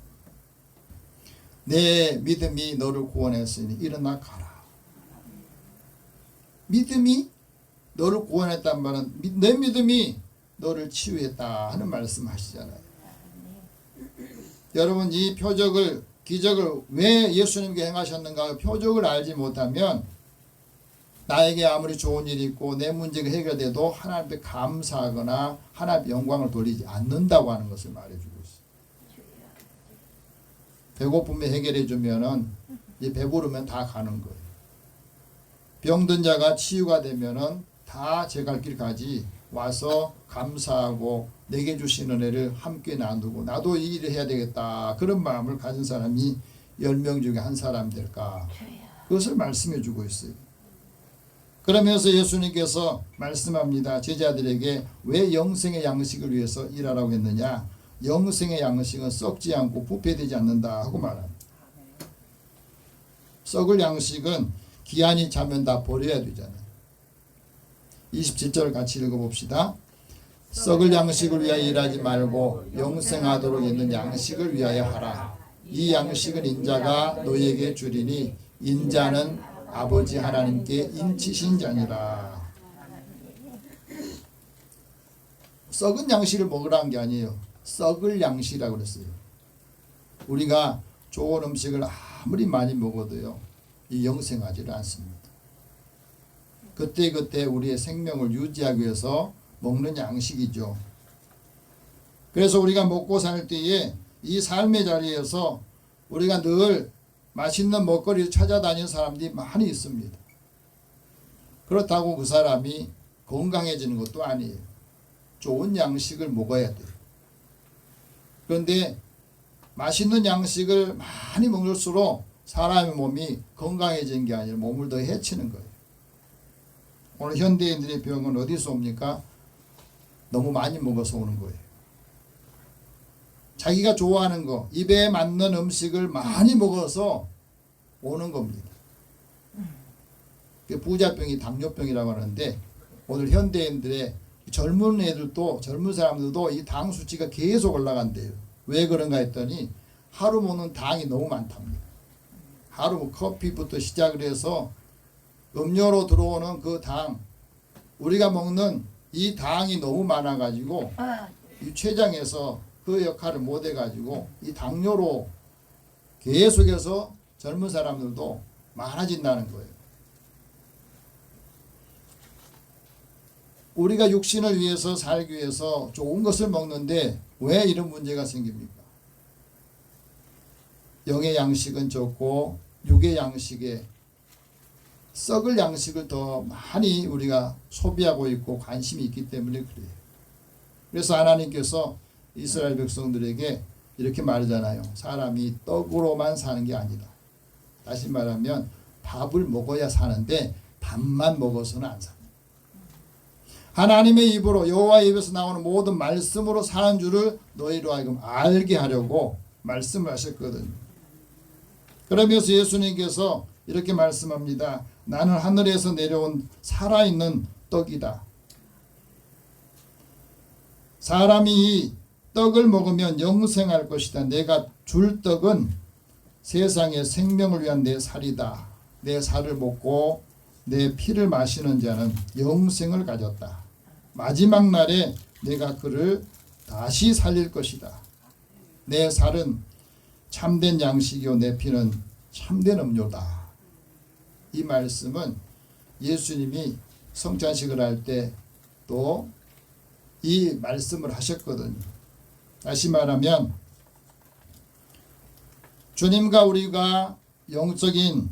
내 믿음이 너를 구원했으니 일어나 가라. 믿음이 너를 구원했단 말은 내 믿음이 너를 치유했다 하는 말씀 하시잖아요. 여러분 이 표적을 기적을 왜 예수님께 행하셨는가 표적을 알지 못하면 나에게 아무리 좋은 일이 있고 내 문제가 해결돼도 하나님께 감사하거나 하나님께 영광을 돌리지 않는다고 하는 것을 말해주고 있어요. 배고픔에 해결해 주면은 이제 배부르면 다 가는 거예요. 병든 자가 치유가 되면은 다 제 갈 길 가지 와서 감사하고 내게 주신 은혜를 함께 나누고 나도 이 일을 해야 되겠다 그런 마음을 가진 사람이 10명 중에 한 사람 될까 그것을 말씀해 주고 있어요. 그러면서 예수님께서 말씀합니다. 제자들에게 왜 영생의 양식을 위해서 일하라고 했느냐. 영생의 양식은 썩지 않고 부패되지 않는다 하고 말합니다. 썩을 양식은 기한이 차면 다 버려야 되잖아요. 27절 같이 읽어봅시다. 썩을 양식을 위하여 일하지 말고 영생하도록 있는 양식을 위하여 하라. 이 양식은 인자가 너희에게 주리니 인자는 아버지 하나님께 인치신 자니라. 썩은 양식을 먹으라는 게 아니에요. 썩을 양식이라고 그랬어요. 우리가 좋은 음식을 아무리 많이 먹어도요 이 영생하지를 않습니다. 그때그때 우리의 생명을 유지하기 위해서 먹는 양식이죠. 그래서 우리가 먹고 살 때에 이 삶의 자리에서 우리가 늘 맛있는 먹거리를 찾아다니는 사람들이 많이 있습니다. 그렇다고 그 사람이 건강해지는 것도 아니에요. 좋은 양식을 먹어야 돼요. 그런데 맛있는 양식을 많이 먹을수록 사람의 몸이 건강해지는 게 아니라 몸을 더 해치는 거예요. 오늘 현대인들의 병은 어디서 옵니까? 너무 많이 먹어서 오는 거예요. 자기가 좋아하는 거, 입에 맞는 음식을 많이 먹어서 오는 겁니다. 부자병이 당뇨병이라고 하는데 오늘 현대인들의 젊은 애들도 젊은 사람들도 이 당 수치가 계속 올라간대요. 왜 그런가 했더니 하루 먹는 당이 너무 많답니다. 하루 커피부터 시작을 해서 음료로 들어오는 그 당, 우리가 먹는 이 당이 너무 많아가지고 이 췌장에서 그 역할을 못 해가지고 이 당뇨로 계속해서 젊은 사람들도 많아진다는 거예요. 우리가 육신을 위해서 살기 위해서 좋은 것을 먹는데 왜 이런 문제가 생깁니까? 영의 양식은 적고 육의 양식에 썩을 양식을 더 많이 우리가 소비하고 있고 관심이 있기 때문에 그래요. 그래서 하나님께서 이스라엘 백성들에게 이렇게 말하잖아요. 사람이 떡으로만 사는 게 아니다. 다시 말하면 밥을 먹어야 사는데 밥만 먹어서는 안 삽니다. 하나님의 입으로 여호와의 입에서 나오는 모든 말씀으로 사는 줄을 너희로 하여금 알게 하려고 말씀을 하셨거든요. 그러면서 예수님께서 이렇게 말씀합니다. 나는 하늘에서 내려온 살아있는 떡이다. 사람이 이 떡을 먹으면 영생할 것이다. 내가 줄 떡은 세상의 생명을 위한 내 살이다. 내 살을 먹고 내 피를 마시는 자는 영생을 가졌다. 마지막 날에 내가 그를 다시 살릴 것이다. 내 살은 참된 양식이요 내 피는 참된 음료다. 이 말씀은 예수님이 성찬식을 할 때 또 이 말씀을 하셨거든요. 다시 말하면 주님과 우리가 영적인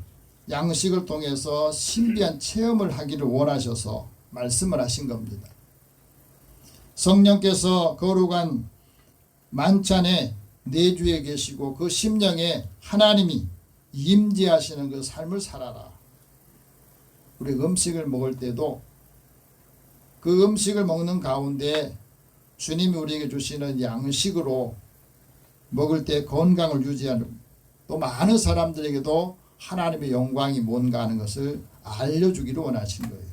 양식을 통해서 신비한 체험을 하기를 원하셔서 말씀을 하신 겁니다. 성령께서 거룩한 만찬에 내주에 계시고 그 심령에 하나님이 임재하시는 그 삶을 살아라. 우리 음식을 먹을 때도 그 음식을 먹는 가운데 주님이 우리에게 주시는 양식으로 먹을 때 건강을 유지하는, 또 많은 사람들에게도 하나님의 영광이 뭔가 하는 것을 알려주기를 원하신 거예요.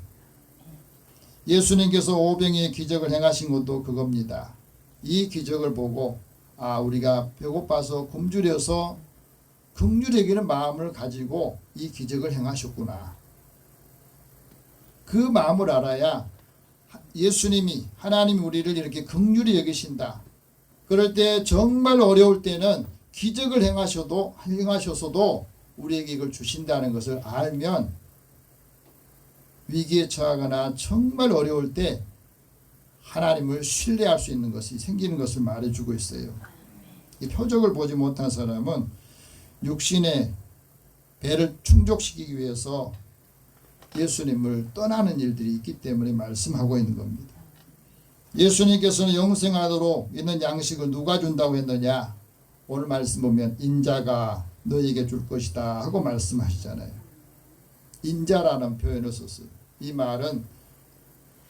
예수님께서 오병이의 기적을 행하신 것도 그겁니다. 이 기적을 보고 우리가 배고파서 굶주려서 긍휼히 여기는 마음을 가지고 이 기적을 행하셨구나. 그 마음을 알아야 예수님이, 하나님이 우리를 이렇게 긍휼히 여기신다. 그럴 때 정말 어려울 때는 기적을 행하셔서도 우리에게 이걸 주신다는 것을 알면 위기에 처하거나 정말 어려울 때 하나님을 신뢰할 수 있는 것이 생기는 것을 말해주고 있어요. 이 표적을 보지 못한 사람은 육신의 배를 충족시키기 위해서 예수님을 떠나는 일들이 있기 때문에 말씀하고 있는 겁니다. 예수님께서는 영생하도록 있는 양식을 누가 준다고 했느냐? 오늘 말씀 보면 인자가 너에게 줄 것이다 하고 말씀하시잖아요. 인자라는 표현을 썼어요. 이 말은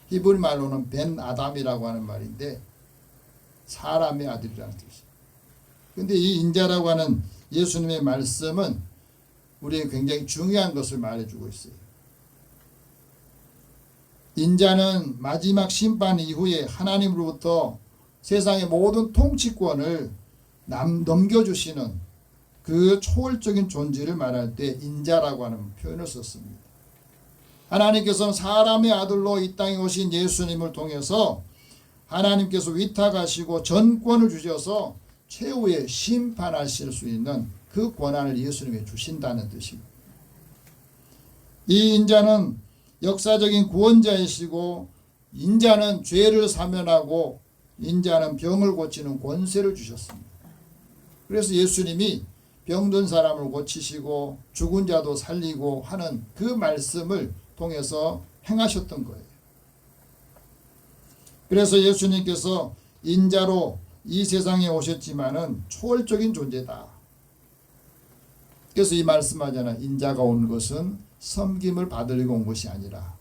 히브리 말로는 벤 아담이라고 하는 말인데 사람의 아들이라는 뜻이에요. 근데 이 인자라고 하는 예수님의 말씀은 우리에게 굉장히 중요한 것을 말해주고 있어요. 인자는 마지막 심판 이후에 하나님으로부터 세상의 모든 통치권을 넘겨주시는 그 초월적인 존재를 말할 때 인자라고 하는 표현을 썼습니다. 하나님께서는 사람의 아들로 이 땅에 오신 예수님을 통해서 하나님께서 위탁하시고 전권을 주셔서 최후의 심판하실 수 있는 그 권한을 예수님에 주신다는 뜻입니다. 이 인자는 역사적인 구원자이시고 인자는 죄를 사면하고 인자는 병을 고치는 권세를 주셨습니다. 그래서 예수님이 병든 사람을 고치시고 죽은 자도 살리고 하는 그 말씀을 통해서 행하셨던 거예요. 그래서 예수님께서 인자로 이 세상에 오셨지만은 초월적인 존재다. 그래서 이 말씀하잖아요. 인자가 온 것은 섬김을 받으려고 온 것이 아니라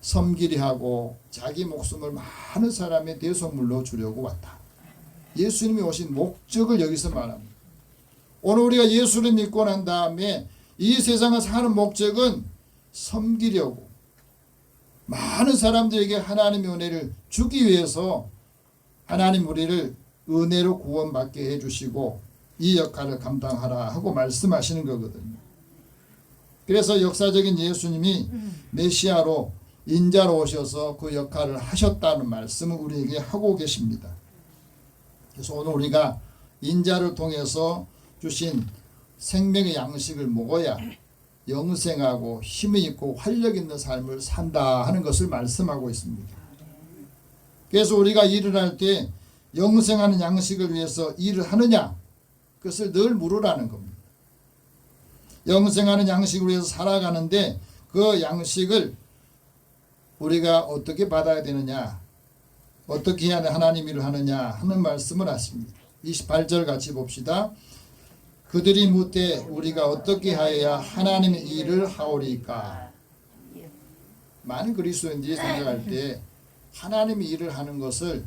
섬기려 하고 자기 목숨을 많은 사람의 대속물로 주려고 왔다. 예수님이 오신 목적을 여기서 말합니다. 오늘 우리가 예수를 믿고 난 다음에 이 세상을 사는 목적은 섬기려고, 많은 사람들에게 하나님의 은혜를 주기 위해서 하나님 우리를 은혜로 구원받게 해주시고 이 역할을 감당하라 하고 말씀하시는 거거든요. 그래서 역사적인 예수님이 메시아로 인자로 오셔서 그 역할을 하셨다는 말씀을 우리에게 하고 계십니다. 그래서 오늘 우리가 인자를 통해서 주신 생명의 양식을 먹어야 영생하고 힘이 있고 활력 있는 삶을 산다 하는 것을 말씀하고 있습니다. 그래서 우리가 일을 할 때 영생하는 양식을 위해서 일을 하느냐? 그것을 늘 물으라는 겁니다. 영생하는 양식을 위해서 살아가는데 그 양식을 우리가 어떻게 받아야 되느냐, 어떻게 해야 하나님 일을 하느냐 하는 말씀을 하십니다. 28절 같이 봅시다. 그들이 묻되 우리가 어떻게 하여야 하나님의 일을 하오리까? 많은 그리스도인들이 생각할 때 하나님의 일을 하는 것을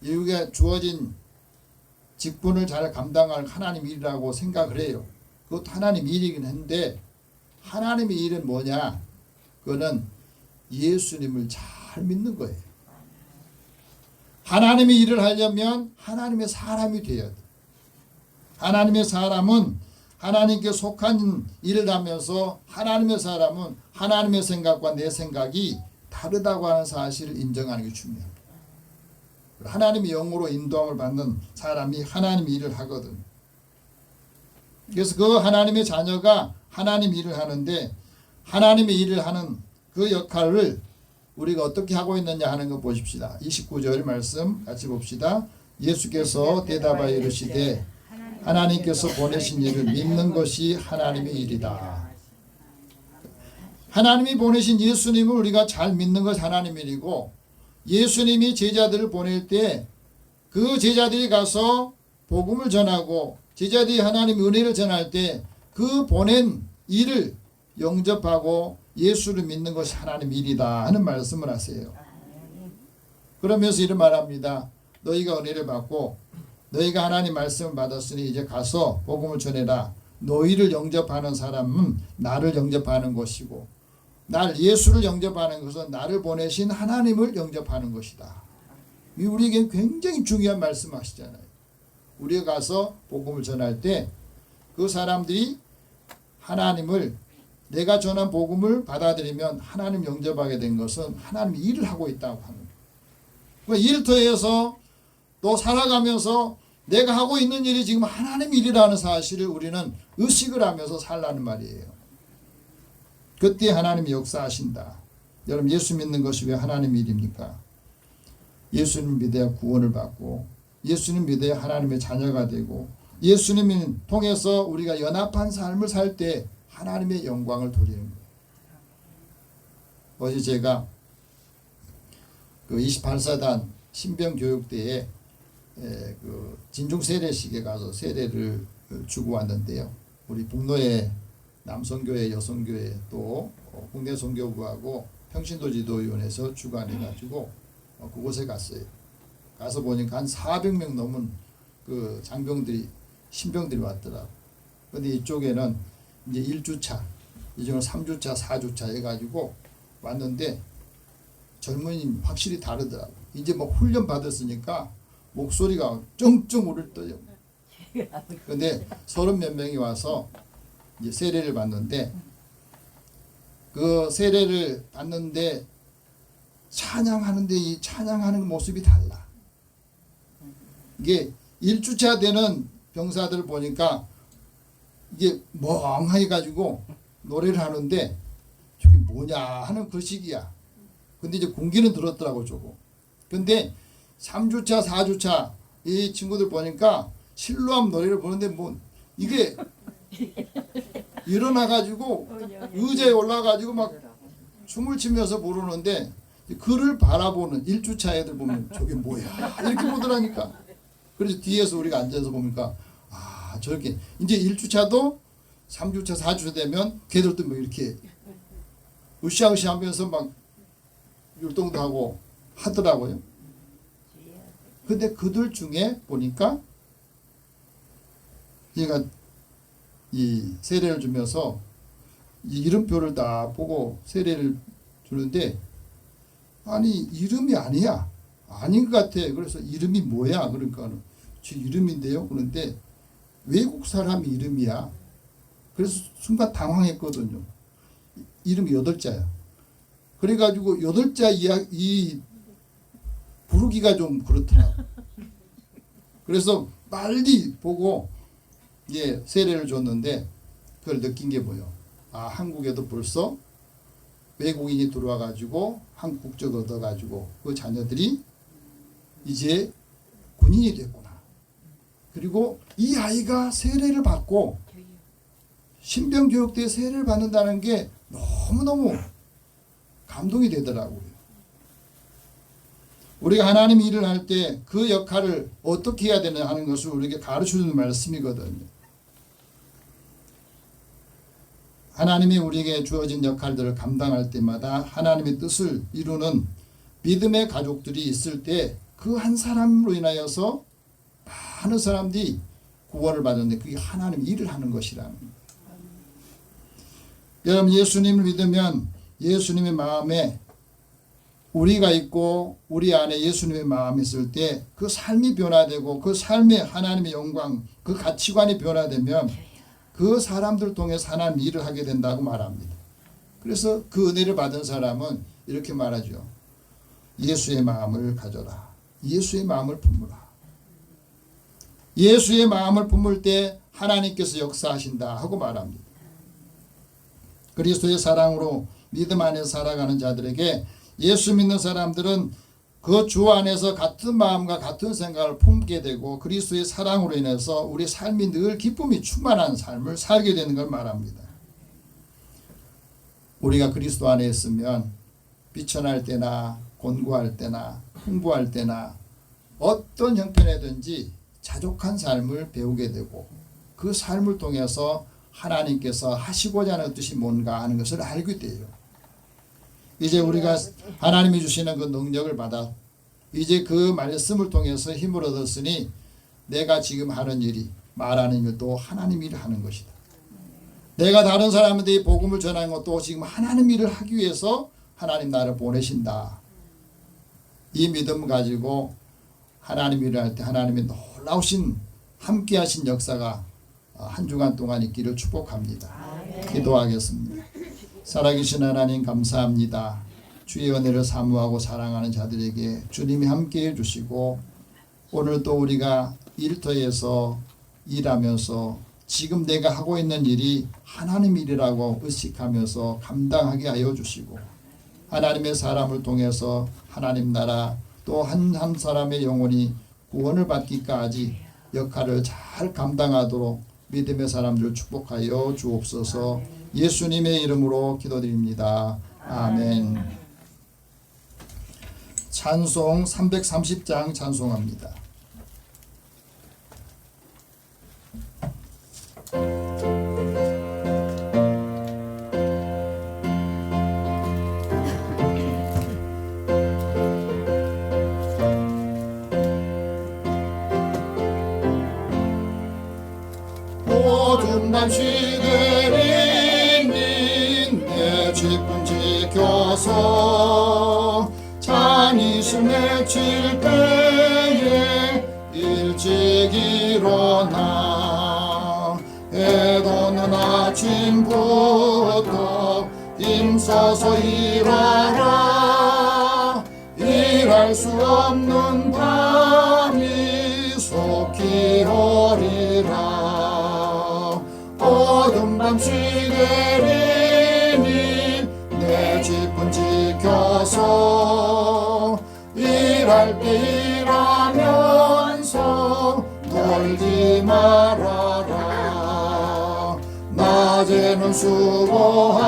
우리가 주어진 직분을 잘 감당할 하나님 일이라고 생각을 해요. 그것도 하나님 일이긴 한데 하나님의 일은 뭐냐? 그거는 예수님을 잘 믿는 거예요. 하나님의 일을 하려면 하나님의 사람이 되어야 돼. 하나님의 사람은 하나님께 속한 일을 하면서 하나님의 사람은 하나님의 생각과 내 생각이 다르다고 하는 사실을 인정하는 게 중요합니다. 하나님의 영으로 인도함을 받는 사람이 하나님의 일을 하거든. 그래서 그 하나님의 자녀가 하나님 일을 하는데 하나님의 일을 하는 그 역할을 우리가 어떻게 하고 있느냐 하는 거 보십시다. 29절 말씀 같이 봅시다. 예수께서 대답하여 이르시되 하나님께서 보내신 일을 믿는 것이 하나님의 일이다. 하나님이 보내신 예수님을 우리가 잘 믿는 것이 하나님의 일이고, 예수님이 제자들을 보낼 때 그 제자들이 가서 복음을 전하고 제자들이 하나님의 은혜를 전할 때 그 보낸 일을 영접하고 예수를 믿는 것이 하나님의 일이다 하는 말씀을 하세요. 그러면서 이런 말합니다. 너희가 은혜를 받고 너희가 하나님 말씀을 받았으니 이제 가서 복음을 전해라. 너희를 영접하는 사람은 나를 영접하는 것이고, 날 예수를 영접하는 것은 나를 보내신 하나님을 영접하는 것이다. 이 우리에게 굉장히 중요한 말씀하시잖아요. 우리가 가서 복음을 전할 때 그 사람들이 하나님을, 내가 전한 복음을 받아들이면 하나님 영접하게 된 것은 하나님이 일을 하고 있다고 하는 거예요. 그러니까 일터에서 또 살아가면서 내가 하고 있는 일이 지금 하나님 일이라는 사실을 우리는 의식을 하면서 살라는 말이에요. 그때 하나님이 역사하신다. 여러분, 예수 믿는 것이 왜 하나님 일입니까? 예수님 믿어야 구원을 받고, 예수님 믿어야 하나님의 자녀가 되고, 예수님을 통해서 우리가 연합한 삶을 살 때 하나님의 영광을 돌리는 거예요. 어제 제가 그 28사단 신병교육대에 그 진중 세례식에 가서 세례를 주고 왔는데요. 우리 북로의 남성교회, 여성교회 또 국내 선교부하고 평신도지도위원회에서 주관해가지고 그곳에 갔어요. 가서 보니까 한 400명 넘은 그 장병들이, 신병들이 왔더라고. 근데 이쪽에는 이제 1주차, 이쪽은 3주차, 4주차 해가지고 왔는데 젊은이 확실히 다르더라고. 이제 뭐 훈련 받았으니까 목소리가 쩡쩡 울을 떠요. 근데 30몇 명이 와서 이제 세례를 받는데, 그 세례를 받는데 찬양하는데 이 찬양하는 모습이 달라. 이게 1주차 되는 병사들을 보니까 이게 멍하게 가지고 노래를 하는데 저게 뭐냐 하는 그 시기야. 근데 이제 공기는 들었더라고 조금. 근데 3주차, 4주차 이 친구들 보니까 실로암 노래를 부르는데 뭐 이게 일어나가지고 의자에 올라가지고 막 춤을 추면서 부르는데, 그를 바라보는 1주차 애들 보면 저게 뭐야 이렇게 보더라니까. 그래서 뒤에서 우리가 앉아서 보니까 아 저렇게 이제 1주차도 3주차 4주차 되면 걔들도 뭐 이렇게 으쌰으쌰 하면서 막 율동도 하고 하더라고요. 근데 그들 중에 보니까 얘가 이 세례를 주면서 이 이름표를 다 보고 세례를 주는데, 아니 이름이 아니야, 아닌 것 같아. 그래서 이름이 뭐야? 그러니까 제 이름인데요. 그런데 외국 사람 이름이야. 그래서 순간 당황했거든요. 이름이 8자야. 그래가지고 8자 이 부르기가 좀 그렇더라고. 그래서 빨리 보고 예 세례를 줬는데, 그걸 느낀 게 뭐예요? 아, 한국에도 벌써 외국인이 들어와 가지고 한국 국적 얻어 가지고 그 자녀들이 이제 군인이 됐구나. 그리고 이 아이가 세례를 받고 신병교육대에 세례를 받는다는 게 너무너무 감동이 되더라고요. 우리가 하나님 일을 할 때 그 역할을 어떻게 해야 되나 하는 것을 우리에게 가르쳐주는 말씀이거든요. 하나님이 우리에게 주어진 역할들을 감당할 때마다 하나님의 뜻을 이루는 믿음의 가족들이 있을 때 그 한 사람으로 인하여서 많은 사람들이 구원을 받는데 그게 하나님의 일을 하는 것이라는 거예요. 여러분, 예수님을 믿으면 예수님의 마음에 우리가 있고 우리 안에 예수님의 마음이 있을 때 그 삶이 변화되고 그 삶에 하나님의 영광, 그 가치관이 변화되면 그 사람들 통해서 하나님 일을 하게 된다고 말합니다. 그래서 그 은혜를 받은 사람은 이렇게 말하죠. 예수의 마음을 가져라. 예수의 마음을 품으라. 예수의 마음을 품을 때 하나님께서 역사하신다 하고 말합니다. 그리스도의 사랑으로 믿음 안에서 살아가는 자들에게 예수 믿는 사람들은 그 주 안에서 같은 마음과 같은 생각을 품게 되고 그리스도의 사랑으로 인해서 우리 삶이 늘 기쁨이 충만한 삶을 살게 되는 걸 말합니다. 우리가 그리스도 안에 있으면 비천할 때나 곤고할 때나 풍부할 때나 어떤 형편이든지 자족한 삶을 배우게 되고 그 삶을 통해서 하나님께서 하시고자 하는 뜻이 뭔가 하는 것을 알게 돼요. 이제 우리가 하나님이 주시는 그 능력을 받아 이제 그 말씀을 통해서 힘을 얻었으니 내가 지금 하는 일이 말하는 일도 하나님 일을 하는 것이다. 내가 다른 사람한테 이 복음을 전하는 것도 지금 하나님 일을 하기 위해서 하나님 나를 보내신다. 이 믿음 가지고 하나님 일을 할 때 하나님의 놀라우신 함께 하신 역사가 한 주간 동안 있기를 축복합니다. 기도하겠습니다. 살아계신 하나님 감사합니다. 주의 은혜를 사모하고 사랑하는 자들에게 주님이 함께 해주시고 오늘도 우리가 일터에서 일하면서 지금 내가 하고 있는 일이 하나님 일이라고 의식하면서 감당하게 하여 주시고 하나님의 사람을 통해서 하나님 나라 또 한 사람의 영혼이 구원을 받기까지 역할을 잘 감당하도록 믿음의 사람들을 축복하여 주옵소서. 예수님의 이름으로 기도드립니다. 아멘. 찬송 330장 찬송합니다. 모든 밤시 내리니 내 집은 지켜서 잔이슬 맺힐 때에 일찍 일어나 해 돋는 아침부터 힘써서 일하라. 일할 수 없는 밤이 속히 오리라. 어둠 밤시 내리니 내 집은 지켜서 일할 때 일하면서 놀지 말아라. 낮에는 수고하나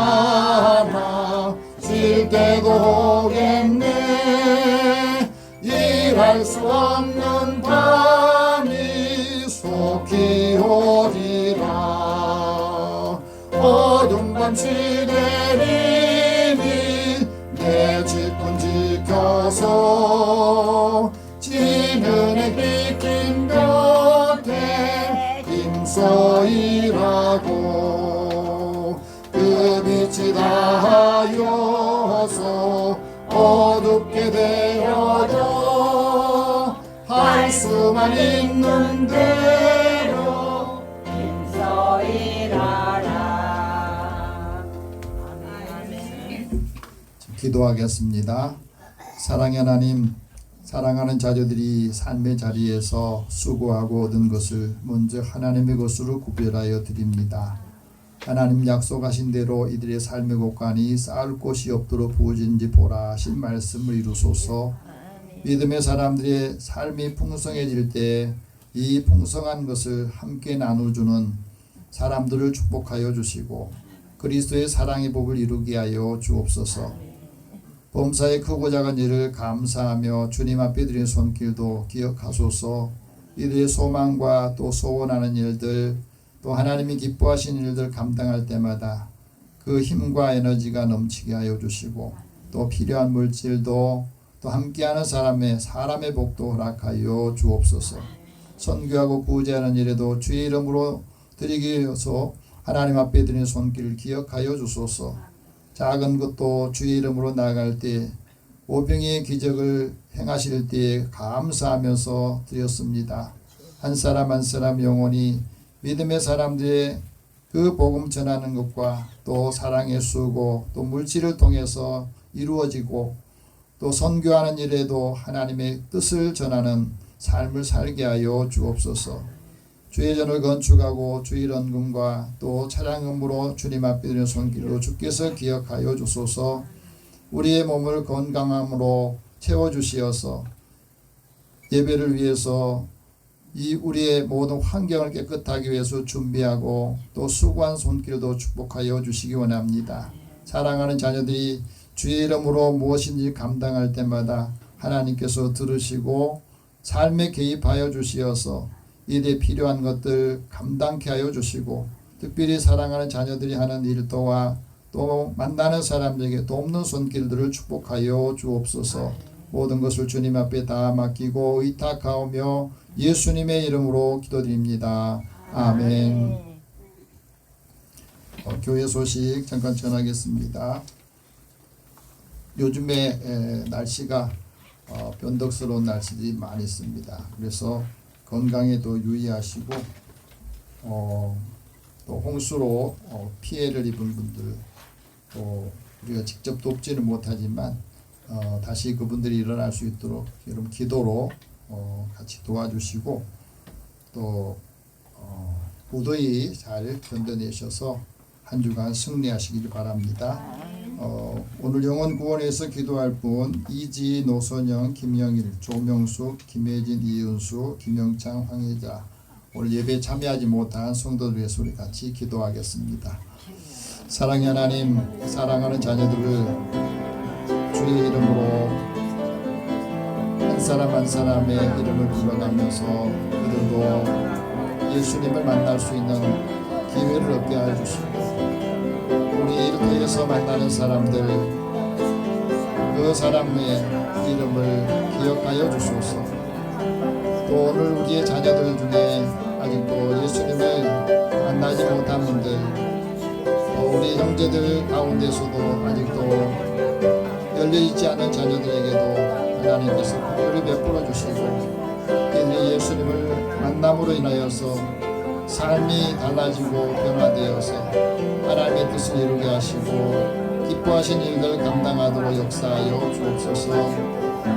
쉴 때도 오겠네. 일할 수 없는 밤이 속히 오리라. 어둠 밤시 내리니 내 집은 지켜서 지는 해 비킨 곁에 힘써 일하고 그 빛이 닿아여서 어둡게 되어도 할 수만 있는 대로 힘써 일하라. 기도하겠습니다. 사랑의 하나님, 사랑하는 자녀들이 삶의 자리에서 수고하고 얻은 것을 먼저 하나님의 것으로 구별하여 드립니다. 하나님 약속하신 대로 이들의 삶의 곳간이 쌓을 곳이 없도록 부어진지 보라 하신 말씀을 이루소서. 믿음의 사람들의 삶이 풍성해질 때 이 풍성한 것을 함께 나눠주는 사람들을 축복하여 주시고 그리스도의 사랑의 법을 이루게 하여 주옵소서. 범사의 크고 작은 일을 감사하며 주님 앞에 드린 손길도 기억하소서. 이들의 소망과 또 소원하는 일들 또 하나님이 기뻐하시는 일들 감당할 때마다 그 힘과 에너지가 넘치게 하여 주시고 또 필요한 물질도 또 함께하는 사람의 복도 허락하여 주옵소서. 선교하고 구제하는 일에도 주의 이름으로 드리기 위해서 하나님 앞에 드린 손길을 기억하여 주소서. 작은 것도 주의 이름으로 나아갈 때 오병이의 기적을 행하실 때에 감사하면서 드렸습니다. 한 사람 한 사람 영혼이 믿음의 사람들의 그 복음 전하는 것과 또 사랑의 수고 또 물질을 통해서 이루어지고 또 선교하는 일에도 하나님의 뜻을 전하는 삶을 살게 하여 주옵소서. 주의 전을 건축하고 주의 헌금과 또 차량금으로 주님 앞에 드리는 손길로 주께서 기억하여 주소서. 우리의 몸을 건강함으로 채워주시어서 예배를 위해서 이 우리의 모든 환경을 깨끗하게 위해서 준비하고 또 수고한 손길도 축복하여 주시기 원합니다. 사랑하는 자녀들이 주의 이름으로 무엇인지 감당할 때마다 하나님께서 들으시고 삶에 개입하여 주시어서 일에 필요한 것들 감당케 하여 주시고 특별히 사랑하는 자녀들이 하는 일도와 또 만나는 사람들에게 돕는 손길들을 축복하여 주옵소서. 모든 것을 주님 앞에 다 맡기고 의탁하오며 예수님의 이름으로 기도드립니다. 아멘. 교회 소식 잠깐 전하겠습니다. 요즘에 날씨가 변덕스러운 날씨들이 많이 있습니다. 그래서 건강에도 유의하시고 또 홍수로 피해를 입은 분들 또 우리가 직접 돕지는 못하지만 다시 그분들이 일어날 수 있도록 여러분 기도로 같이 도와주시고 또 무더위 잘 견뎌내셔서 한 주간 승리하시길 바랍니다. 오늘 영혼 구원에서 기도할 분 이지, 노선영, 김영일, 조명숙, 김혜진, 이은수, 김영창, 황혜자 오늘 예배에 참여하지 못한 성도들 위해서 우리 같이 기도하겠습니다. 사랑의 하나님, 사랑하는 자녀들을 주의 이름으로 한 사람 한 사람의 이름을 불러가면서 그들도 예수님을 만날 수 있는 기회를 얻게 하여 주시고 우리 일터에서 만나는 사람들 그 사람의 이름을 기억하여 주소서. 또 오늘 우리의 자녀들 중에 아직도 예수님을 만나지 못한 분들 또 우리 형제들 가운데서도 아직도 열려있지 않은 자녀들에게도 하나님께서 긍휼을 베풀어 주시고 이들이 예수님을 만남으로 인하여서 삶이 달라지고 변화되어서 하나님의 뜻을 이루게 하시고 기뻐하신 일들 감당하도록 역사하여 주옵소서.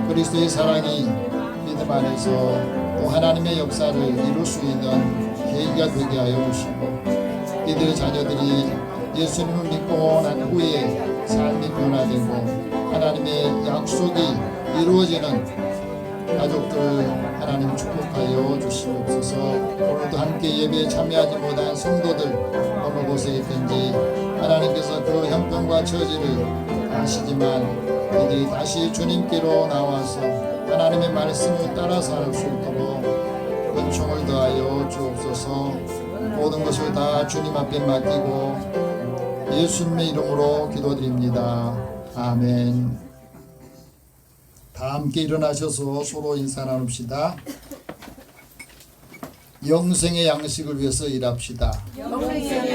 그리스도의 사랑이 믿음 안에서 또 하나님의 역사를 이룰 수 있는 계기가 되게 하여 주시고 이들의 자녀들이 예수님을 믿고 난 후에 삶이 변화되고 하나님의 약속이 이루어지는 가족들 하나님 축복하여 주시옵소서. 오늘도 함께 예배에 참여하지 못한 성도들 어느 곳에 있든지 하나님께서 그 형편과 처지를 아시지만 이들이 다시 주님께로 나와서 하나님의 말씀을 따라 살 수 있도록 은총을 더하여 주옵소서. 모든 것을 다 주님 앞에 맡기고 예수님의 이름으로 기도드립니다. 아멘. 다 함께 일어나셔서 서로 인사 나눕시다. 영생의 양식을 위해서 일합시다. 영생의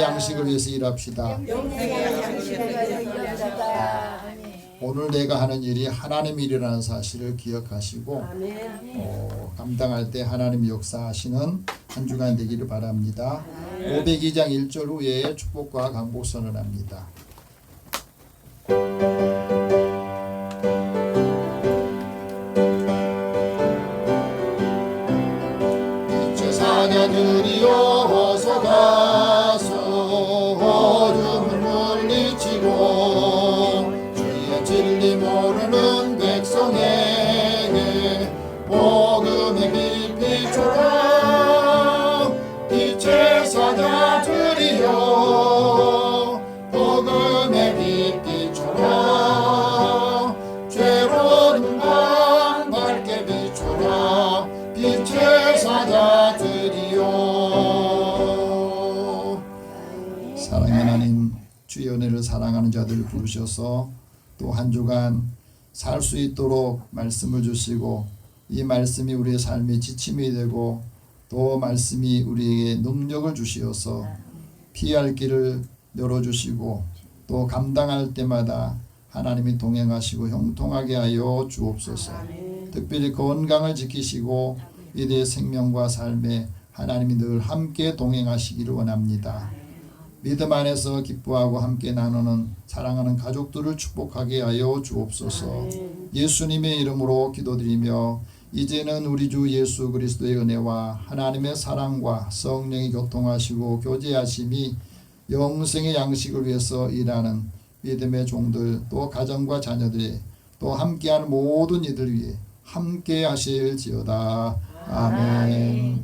양식을 위해서 일합시다. 오늘 내가 하는 일이 하나님 일이라는 사실을 기억하시고 감당할 때 하나님이 역사하시는 한 주간 되기를 바랍니다. 502장 1절 후에 축복과 강복 선언합니다. 자녀들이여 어서 가서 어둠을 물리치고 주의 진리 모르는 백성에게 복음의 빛 비춰라. 빛의 사자들이여 복음의 빛 비춰라. 죄로운 밤 밝게 비춰라. 빛의 사자들이여. 사랑의 하나님, 주의 은혜를 사랑하는 자들을 부르셔서 또 한 주간 살 수 있도록 말씀을 주시고 이 말씀이 우리의 삶의 지침이 되고 또 말씀이 우리에게 능력을 주시어서 피할 길을 열어주시고 또 감당할 때마다 하나님이 동행하시고 형통하게 하여 주옵소서. 특별히 건강을 지키시고 이들의 생명과 삶에 하나님이 늘 함께 동행하시기를 원합니다. 믿음 안에서 기뻐하고 함께 나누는 사랑하는 가족들을 축복하게 하여 주옵소서. 예수님의 이름으로 기도드리며 이제는 우리 주 예수 그리스도의 은혜와 하나님의 사랑과 성령이 교통하시고 교제하심이 영생의 양식을 위해서 일하는 믿음의 종들 또 가정과 자녀들이 또 함께하는 모든 이들 위해 함께 하실지어다. 아멘.